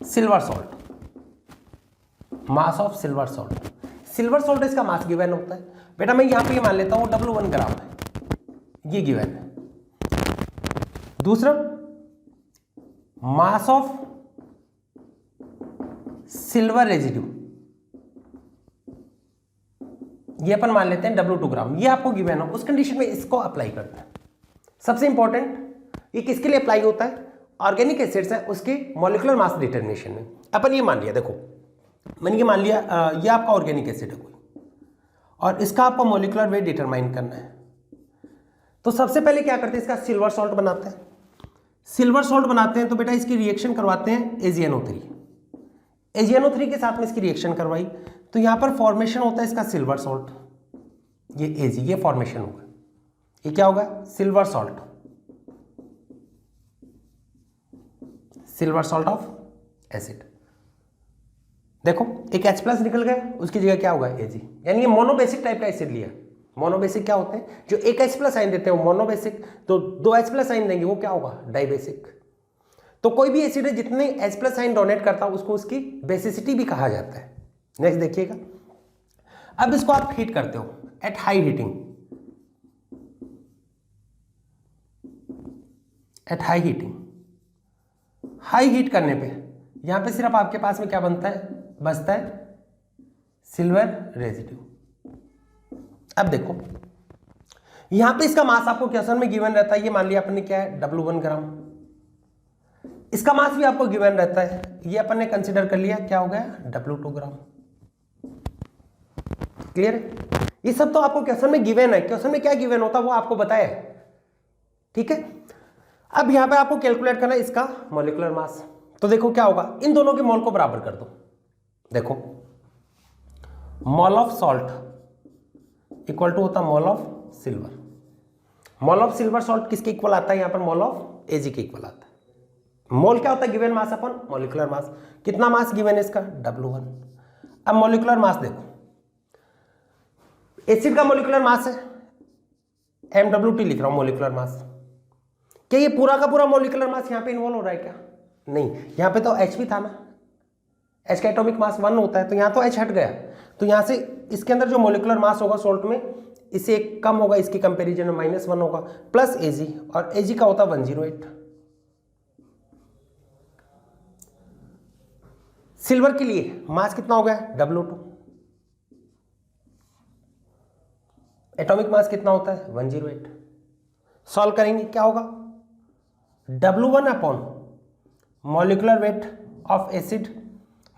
silver salt, mass of silver salt. Silver salt इसका मास गिवन होता है बेटा। मैं यहां पे ये मान लेता हूं W1 ग्राम है, ये गिवन है। दूसरा मास ऑफ सिल्वर रेजिड्यू, ये अपन मान लेते हैं W2 ग्राम, ये आपको गिवन हो। उस कंडीशन में इसको अप्लाई करते हैं। सबसे इंपॉर्टेंट ये किसके लिए अप्लाई होता है, ऑर्गेनिक एसिड्स है उसके मॉलिकुलर मास डिटर्मिनेशन में। अपन ये मान लिया, देखो मैंने ये मान लिया ये आपका ऑर्गेनिक एसिड है कोई, और इसका आपको मॉलिकुलर वेट डिटरमाइन करना है। तो सबसे पहले क्या करते हैं, इसका सिल्वर सॉल्ट बनाते हैं। सिल्वर सॉल्ट बनाते हैं तो बेटा इसकी रिएक्शन करवाते हैं AgNO3। AgNO3 के साथ में इसकी रिएक्शन करवाई तो यहां पर फॉर्मेशन होता है इसका सिल्वर सॉल्ट, ये Ag, ये फॉर्मेशन होगा, ये क्या होगा silver salt, silver salt of acid. देखो एक H+ निकल गया, उसकी जगह क्या होगा Ag, यानी ये मोनोबेसिक टाइप का एसिड लिया। मोनोबेसिक क्या होते हैं, जो एक H+ आयन देते हैं वो मोनोबेसिक, तो 2 H+ आयन देंगे वो क्या होगा डाइबेसिक। तो कोई भी एसिड है जितने H+ आयन डोनेट करता है उसको उसकी बेसिसिटी भी कहा जाता है। नेक्स्ट देखिएगा, अब इसको आप हीट करते हो at high heating, at high heating. High heat करने पे यहां पे सिर्फ आपके पास में क्या बनता है, बचता है सिल्वर रेजिड्यू। अब देखो यहां पे इसका मास आपको क्वेश्चन में गिवन रहता है, ये मान लिया अपन ने क्या है W1 ग्राम, इसका मास भी आपको गिवन रहता है, ये अपन ने कंसीडर कर लिया क्या हो गया W2 ग्राम। क्लियर है, ये सब तो आपको क्वेश्चन में गिवन है, क्वेश्चन में क्या गिवन होता है वो आपको बताया है। ठीक है, अब यहां पे आपको कैलकुलेट करना है इसका मॉलिक्यूलर मास। तो देखो क्या होगा, इन दोनों के मोल को बराबर कर दो। देखो mole of salt equal to होता mole of silver. Mole of silver salt किसके इक्वल आता है, यहां पर मोल ऑफ Ag के इक्वल आता है। मोल क्या होता है, गिवन मास अपन मॉलिक्यूलर मास। कितना मास गिवन है इसका W1। अब मॉलिक्यूलर मास देखो, एसिड का मॉलिक्यूलर मास है MWT, लिख रहा हूं मॉलिक्यूलर मास। क्या ये पूरा का पूरा मॉलिक्यूलर मास यहां पे इन्वॉल्व हो रहा है क्या, नहीं, यहां पे तो H भी था ना, H का एटॉमिक मास 1 होता है, तो यहां तो H हट गया, तो यहां से इसके अंदर जो मॉलिक्यूलर मास होगा सॉल्ट में इससे एक कम होगा, इसकी कंपैरिजन में -1 होगा, प्लस Ag, और Ag का होता 108। सिल्वर के लिए मास कितना हो गया W2, एटॉमिक मास कितना होता है 108। सॉल्व करेंगे क्या होगा, W1 upon molecular weight of acid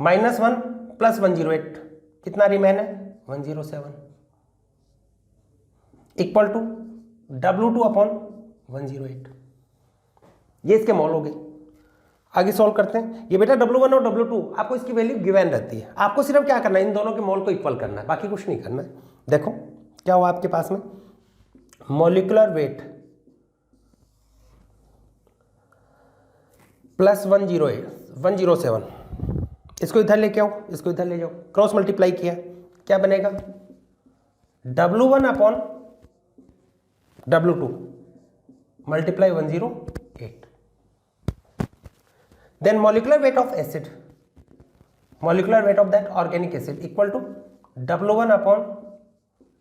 -1 + 108, कितना रिमेन है 107, इक्वल टू W2 अपॉन 108। ये इसके मॉल हो गए। आगे सॉल्व करते हैं। ये बेटा W1 और W2 आपको इसकी वैल्यू गिवन रहती है, आपको सिर्फ क्या करना है, इन दोनों के मोल को इक्वल करना है, बाकी कुछ नहीं करना है। देखो क्या हुआ आपके पास में, मॉलिकुलर वेट प्लस 107, इसको इधर लेके आओ, इसको इधर ले जाओ, क्रॉस मल्टीप्लाई किया, क्या बनेगा W1 upon W2 multiply 108, then molecular weight of acid, molecular weight of that organic acid equal to W1 upon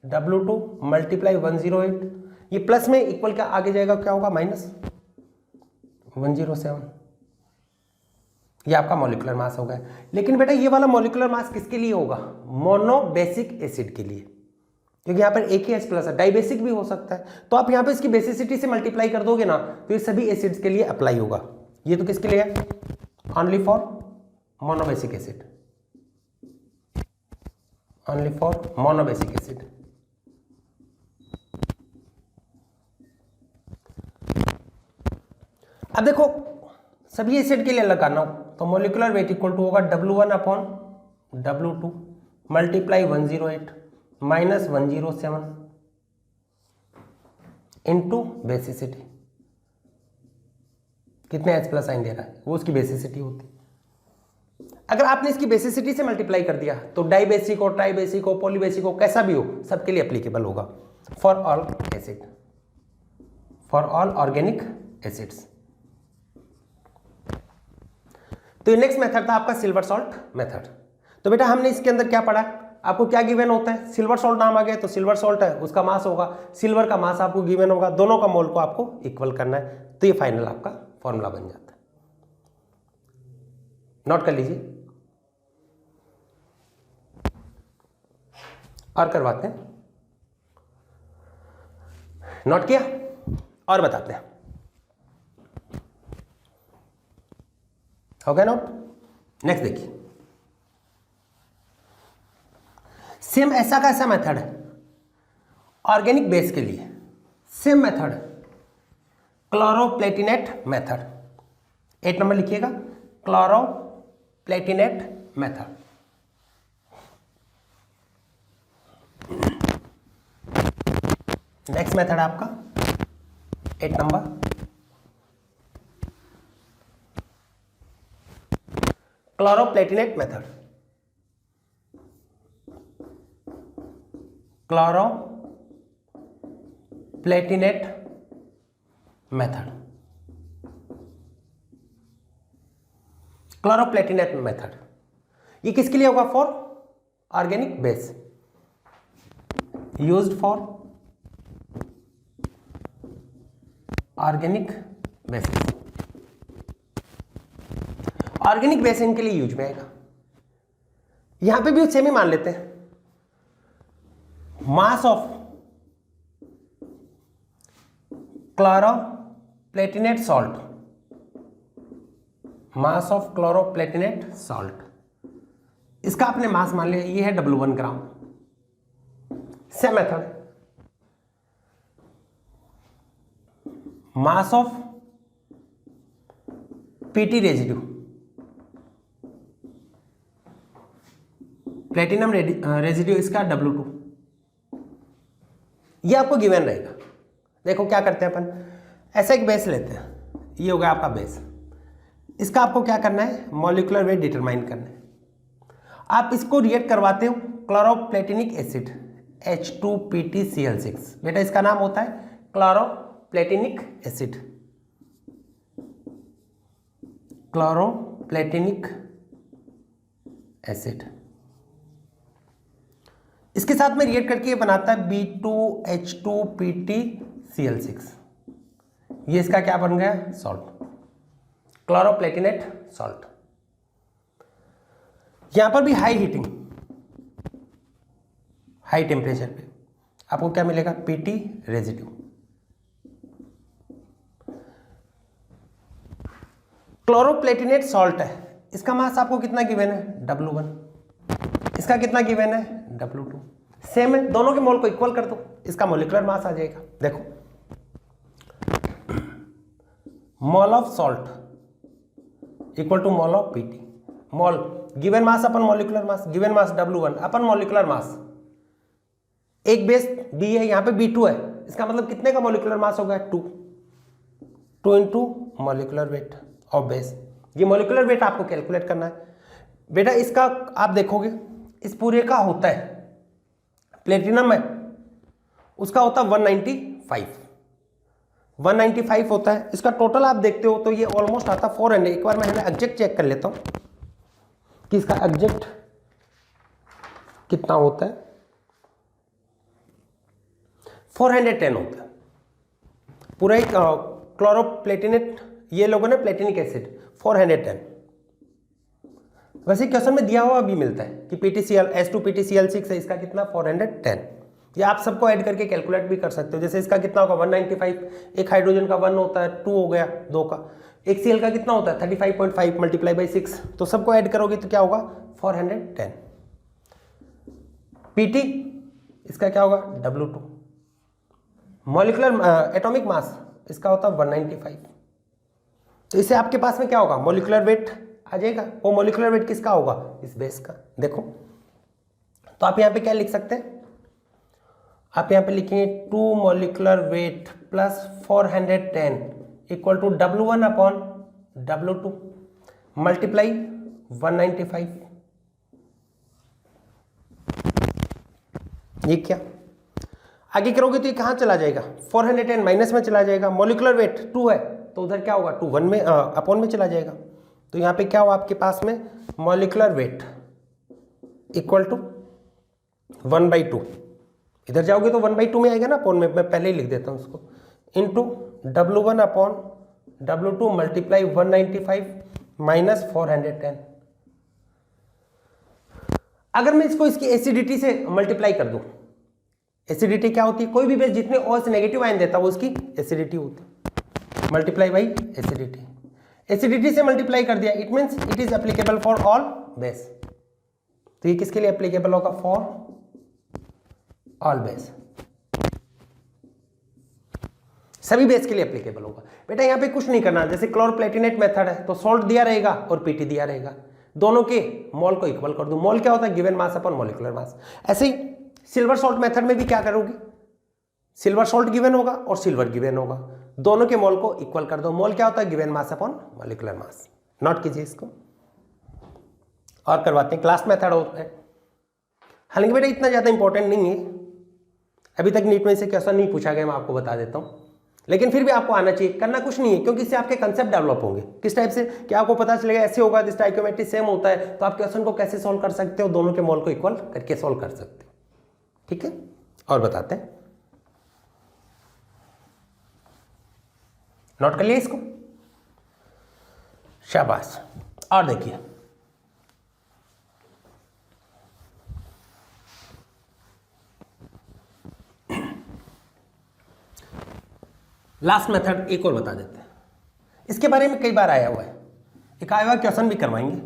W2 multiply 108, ये प्लस में इक्वल का आगे जाएगा क्या होगा -107, ये आपका मॉलिकुलर मास होगा। लेकिन बेटा ये वाला मॉलिकुलर मास किसके लिए होगा, मोनोबेसिक एसिड के लिए, क्योंकि यहाँ पर एक ही H प्लस है, डाइबेसिक भी हो सकता है, तो आप यहाँ पे इसकी बेसिसिटी से मल्टीप्लाई कर दोगे ना, तो ये सभी एसिड्स के लिए अप्लाई होगा। ये तो किसके लिए है, only for monobasic acid, only for monobasic acid. अब देखो सभी एसिड के लिए लगाना हो तो मॉलिकुलर वेट इक्वल टू होगा W1 upon W2 multiply 108 minus 107 into basicity, कितने H प्लस साइन दे रहा है वो उसकी बेसिसिटी होती है। अगर आपने इसकी बेसिसिटी से मल्टीप्लाई कर दिया तो डाइबेसिक हो, ट्राइबेसिक हो, पॉलीबेसिक हो, कैसा भी हो सबके लिए एप्लीकेबल होगा, for all acid, for all organic acids. तो ये नेक्स्ट मेथड था आपका सिल्वर सॉल्ट मेथड। तो बेटा हमने इसके अंदर क्या पढ़ा, आपको क्या गिवन होता है, सिल्वर सॉल्ट नाम आ गया तो सिल्वर सॉल्ट है, उसका मास होगा, सिल्वर का मास आपको गिवन होगा, दोनों का मोल को आपको इक्वल करना है, तो ये फाइनल आपका फॉर्मूला बन जाता है। नोट कर लीजिए और करवाते हैं, नोट किया और बताते हैं, हो गया नोट। नेक्स्ट देखिए, सेम ऐसा का ऐसा मेथड है ऑर्गेनिक बेस के लिए, सेम मेथड क्लोरोप्लेटिनेट मेथड, 8 नंबर लिखिएगा, क्लोरोप्लेटिनेट मेथड। नेक्स्ट मेथड आपका 8 नंबर क्लोरोप्लेटिनेट मेथड, क्लोरोप्लेटिनेट मेथड, क्लोरोप्लेटिनेट मेथड, ये किसके लिए होगा, for organic base, used for organic basis, organic base इनके लिए यूज में आएगा। यहां पे भी सेम ही मान लेते हैं, mass of chloroplatinate salt, mass of chloroplatinate salt, इसका आपने मास मान लिया, ये है W1 gram. Same method, mass of PT residue, platinum residue, इसका W2, ये आपको गिवन रहेगा। देखो क्या करते हैं अपन, ऐसा एक बेस लेते हैं, ये हो गया आपका बेस, इसका आपको क्या करना है, मॉलिक्यूलर वेट डिटरमाइन करना है। आप इसको रिएक्ट करवाते हो क्लोरोप्लेटिनिक एसिड H2PtCl6, बेटा इसका नाम होता है क्लोरोप्लेटिनिक एसिड, क्लोरोप्लेटिनिक एसिड। इसके साथ में रिएक्ट करके ये बनाता है B2H2PtCl6, ये इसका क्या बन गया, सॉल्ट, क्लोरोप्लेटिनेट सॉल्ट। यहां पर भी हाई हीटिंग, हाई टेम्परेचर पे आपको क्या मिलेगा, पीटी रेजिड्यू। क्लोरोप्लेटिनेट सॉल्ट है, इसका मास आपको कितना गिवन है W1, इसका कितना गिवन है W2, सेम है, दोनों के मोल को इक्वल कर दो, इसका मोलिकुलर मास आ जाएगा। देखो mole of salt equal to mole of Pt, mole given mass upon molecular mass, given mass W1 upon molecular mass, एक बेस B है, यहाँ पे B2 है, इसका मतलब कितने का मोलिकुलर मास होगा 2 into molecular weight of base. ये मोलिकुलर वेट आपको कैलकुलेट करना है बेटा। इसका आप देखोगे इस पूरे का होता है, प्लेटिनम है उसका होता है 195 होता है, इसका टोटल आप देखते हो तो ये ऑलमोस्ट आता है 400। एक बार मैं एग्जैक्ट चेक कर लेता हूं कि इसका एग्जैक्ट कितना होता है, 410 होता है पूरा एक क्लोरोप्लेटिनेट, ये लोगों ने प्लेटिनिक एसिड 410। वैसे क्वेश्चन में दिया हुआ भी मिलता है कि PTCl H2PTCl6 है, इसका कितना 410। ये आप सबको ऐड करके कैलकुलेट भी कर सकते हो, जैसे इसका कितना होगा 195, एक हाइड्रोजन का 1 होता है 2 हो गया 2 का, एक Cl का कितना होता है 35.5 मल्टीप्लाई बाई 6, तो सबको ऐड करोगे तो क्या होगा 410। PT इसका क्या होगा W2, मॉलिक्यूलर एटॉमिक मास इसका होता है 195, तो इससे आपके पास में क्या होगा मॉलिक्यूलर वेट आ जाएगा। वो मॉलिक्यूलर वेट किसका होगा इस बेस का। देखो तो आप यहाँ पे क्या लिख सकते हैं, आप यहाँ पे लिखेंगे 2 molecular weight plus 410 equal to W1 upon W2 multiply 195। ये क्या आगे करोगे तो ये कहाँ चला जाएगा 410 माइनस में चला जाएगा, मॉलिक्यूलर वेट 2 है तो उधर क्या होगा 2 1 में अपॉन में चला जाएगा, तो यहाँ पे क्या हुआ आपके पास में मॉलिक्यूलर वेट इक्वल टू 1/2, इधर जाओगे तो 1/2 में आएगा ना अपॉन में, मैं पहले ही लिख देता हूँ उसको, into W1 upon W2 multiply 195 minus 410। अगर मैं इसको इसकी एसिडिटी से मल्टीप्लाई कर दूं, एसिडिटी क्या होती है, कोई भी बेस जितने OH नेगेटिव आयन देता है वो उसकी एसिडिटी होती है, मल्टीप्लाई बाई एसिडिटी, एसिडिटी से मल्टीप्लाई कर दिया, it means it is applicable for all base, तो ये किसके लिए एप्लीकेबल होगा फॉर ऑल बेस, सभी बेस के लिए एप्लीकेबल होगा। बेटा यहाँ पे कुछ नहीं करना, जैसे क्लोरोप्लेटिनेट मेथड है तो सॉल्ट दिया रहेगा और पीटी दिया रहेगा, दोनों के मोल को इक्वल कर दूं, मोल क्या होता है गिवन मास अपॉन मॉलिक्यूलर मास। ऐसे ही सिल्वर सॉल्ट मेथड में भी क्या करोगे, सिल्वर सॉल्ट गिवन होगा और सिल्वर गिवन होगा, दोनों के मोल को इक्वल कर दो, मोल क्या होता है गिवन मास अपॉन मॉलिक्यूलर मास। नोट कीजिए इसको और करवाते हैं, क्लास मेथड होता है। हालांकि बेटा इतना ज़्यादा इंपॉर्टेंट नहीं है, अभी तक नीट में से क्वेश्चन नहीं पूछा गया, मैं आपको बता देता हूँ, लेकिन फिर भी आपको आना चाहिए, करना कुछ नहीं है क्योंकि इससे आपके कंसेप्ट डेवलप होंगे। किस टाइप से, क्या आपको पता चलेगा ऐसे होगा, स्टोइकियोमेट्री सेम होता है तो आप क्वेश्चन को कैसे सॉल्व कर सकते हो, दोनों के मोल को इक्वल करके सॉल्व कर सकते हो। ठीक है, और बताते हैं, नोट कर लिया इसको, शाबाश। और देखिए लास्ट मेथड एक और बता देते हैं, इसके बारे में कई बार आया हुआ है, एक आया हुआ क्वेश्चन भी करवाएंगे,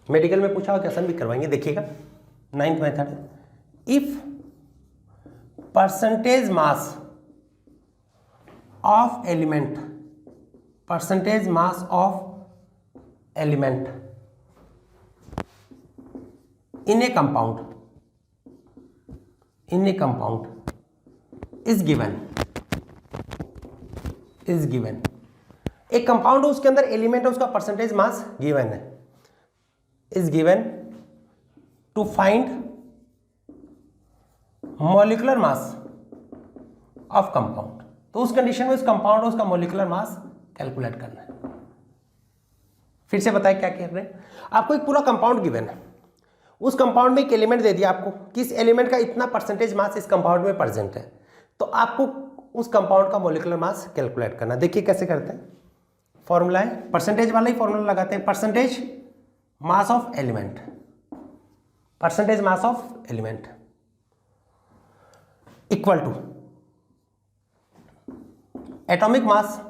मेडिकल में पूछा हुआ क्वेश्चन भी करवाएंगे, देखिएगा 9th मेथड है, if percentage mass of element, percentage mass of element in a compound, in a compound is given, is given, एक कंपाउंड है उसके अंदर एलिमेंट है, उसका परसेंटेज मास गिवन है, is given to find molecular mass of compound, तो उस कंडीशन में उस कंपाउंड और उसका मॉलिक्यूलर मास कैलकुलेट करना है। फिर से बताएं क्या कर रहे हैं, आपको एक पूरा कंपाउंड गिवन है, उस कंपाउंड में एक एलिमेंट दे दिया आपको, किस एलिमेंट का इतना परसेंटेज मास इस कंपाउंड में प्रेजेंट है, तो आपको उस कंपाउंड का मॉलिक्यूलर मास कैलकुलेट करना। देखिए कैसे करते हैं, फॉर्मूला है परसेंटेज वाला ही फॉर्मूला लगाते हैं, percentage mass of element, percentage mass of element equal to atomic mass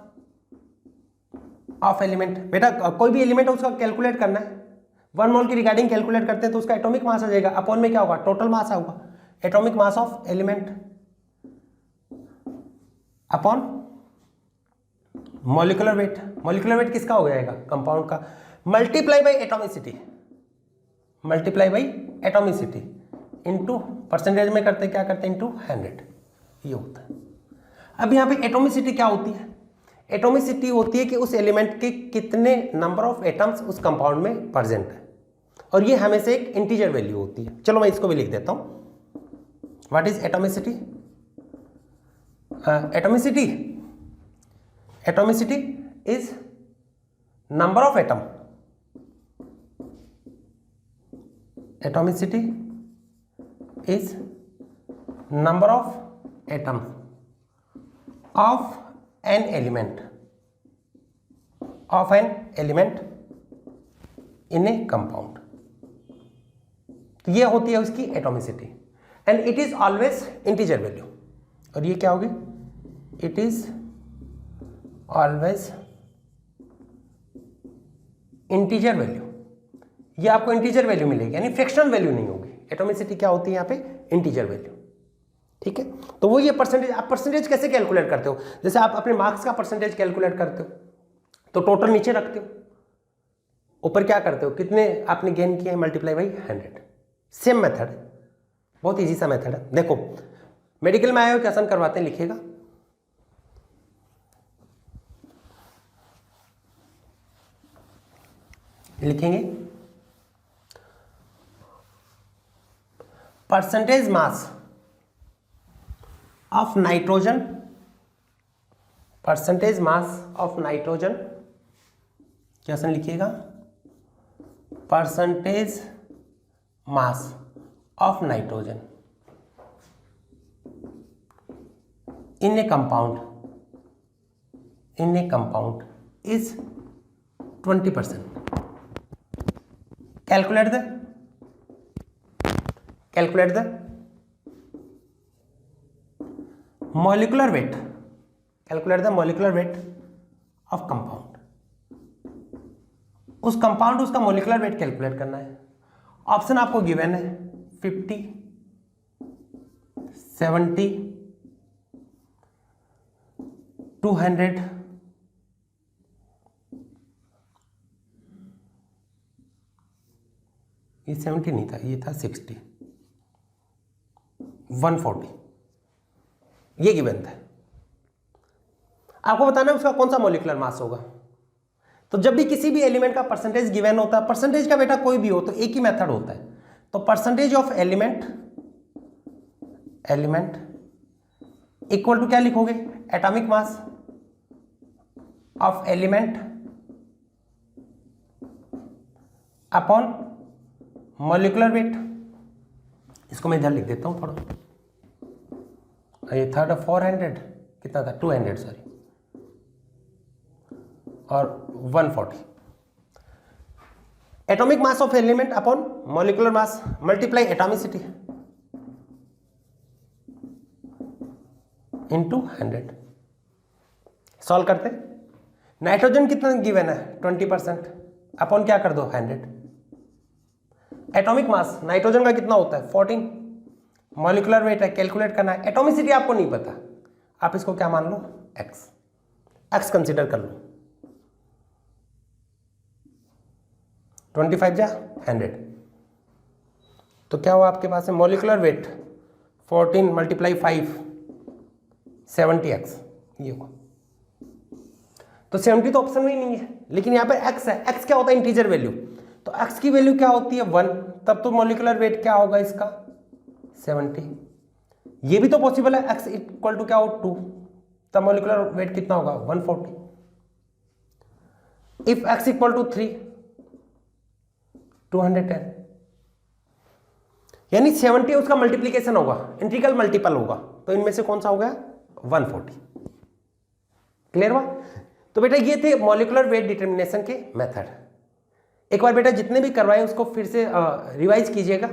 of element, बेटा कोई भी एलिमेंट है उसका कैलकुलेट करना है, 1 मोल की रिगार्डिंग कैलकुलेट करते हैं तो उसका एटॉमिक मास आ जाएगा, अपॉन में क्या होगा, टोटल मास होगा, atomic mass of element upon molecular wait. Molecular weight किसका हो जाएगा, कंपाउंड का, multiply by atomicity, multiply by atomicity into percentage में करते क्या करते हैं, इनटू 100, ये होता है। अब यहाँ पे एटॉमिसिटी क्या होती है, एटॉमिसिटी होती है कि उस एलिमेंट के कितने नंबर ऑफ एटम्स उस कंपाउंड में प्रेजेंट है, और ये हमेशा एक इंटीजर वैल्यू होती है। चलो मैं इसको भी लिख देता हूँ, what is atomicity, atomicity, atomicity is number of atom, atomicity is number of atom of an element, of an element in a compound, तो ये होती है उसकी atomicity, and it is always integer value. और ये क्या होगी, it is always integer value, ये आपको इंटीजर वैल्यू मिलेगी, यानी फ्रैक्शनल वैल्यू नहीं होगी। एटॉमिसिटी क्या होती है यहाँ पे, इंटीजर वैल्यू, ठीक है। तो वो ये परसेंटेज, आप परसेंटेज कैसे कैलकुलेट करते हो, जैसे आप अपने मार्क्स का परसेंटेज कैलकुलेट करते हो तो टोटल नीचे रखते हो, ऊपर क्या करते हो, कितने आपने गेन किए, मल्टीप्लाई बाई 100, सेम मेथड, बहुत इजी सा मेथड है। देखो मेडिकल में आए हो, क्वेश्चन करवाते हैं, लिखिएगा, लिखेंगे percentage mass of nitrogen, percentage mass of nitrogen, question लिखिएगा, percentage mass of nitrogen in a compound is 20%. Calculate the molecular weight, calculate the molecular weight of compound. उस कंपाउंड उसका मोलिकुलर वेट कैलकुलेट करना है। ऑप्शन आपको गिवन है 50, 70, 200, ये 70 नहीं था, ये था 60, 140, ये गिवन था। आपको बताना है उसका कौन सा मोलिकुलर मास होगा। तो जब भी किसी भी एलिमेंट का परसेंटेज गिवन होता है, परसेंटेज का बेटा कोई भी हो तो एक ही मेथड होता है, तो percentage of element equal to क्या लिखोगे, atomic mass of element upon molecular weight. इसको मैं इधर लिख देता हूं थोड़ा, ये था 400, कितना था 200 सॉरी, और 140। Atomic mass of element upon molecular mass multiply atomicity into 100। Solve करते, नाइट्रोजन कितना गिवन है 20%, अपॉन क्या कर दो 100। एटॉमिक मास नाइट्रोजन का कितना होता है 14, मॉलिक्यूलर वेट है कैलकुलेट करना है, एटॉमिसिटी आपको नहीं पता, आप इसको क्या मान लो x कंसीडर कर लो, 25 जा 100, तो क्या हुआ आपके पास है मॉलिक्यूलर वेट 14 मल्टीप्लाई 5 70x, ये हुआ। तो 70 तो ऑप्शन में ही नहीं है, लेकिन यहाँ पे x है, x क्या होता है इंटीजर वैल्यू, तो x की वैल्यू क्या होती है 1, तब तो मॉलिक्यूलर वेट क्या होगा इसका 70। ये भी तो पॉसिबल है, x इक्वल टू क्या हो 2, तब मॉलिक्यूलर वेट कितना होगा 140। इफ x इक्वल टू 3 210, यानी 70 उसका मल्टीप्लीकेशन होगा, इंटीग्रल मल्टीपल होगा, तो इनमें से कौन सा हो गया 140। क्लियर हुआ। तो बेटा ये थे मॉलिक्यूलर वेट डिटर्मिनेशन के मेथड। एक बार बेटा जितने भी करवाए उसको फिर से रिवाइज कीजिएगा,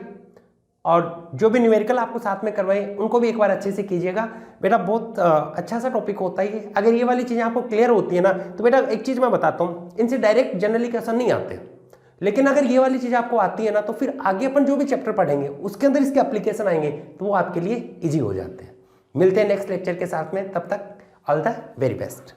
और जो भी न्यूमेरिकल आपको साथ में करवाए उनको भी एक बार अच्छे से कीजिएगा बेटा। बहुत अच्छा सा टॉपिक होता है ये। अगर ये वाली चीज़ें आपको क्लियर होती है ना तो बेटा एक चीज़ मैं बताता हूँ, इनसे डायरेक्ट जनरली क्वेश्चन नहीं आते, लेकिन अगर ये वाली चीज़ आपको आती है ना तो फिर आगे अपन जो भी चैप्टर पढ़ेंगे उसके अंदर इसके एप्लीकेशन आएंगे तो वो आपके लिए ईजी हो जाते हैं। मिलते हैं नेक्स्ट लेक्चर के साथ में, तब तक ऑल द वेरी बेस्ट।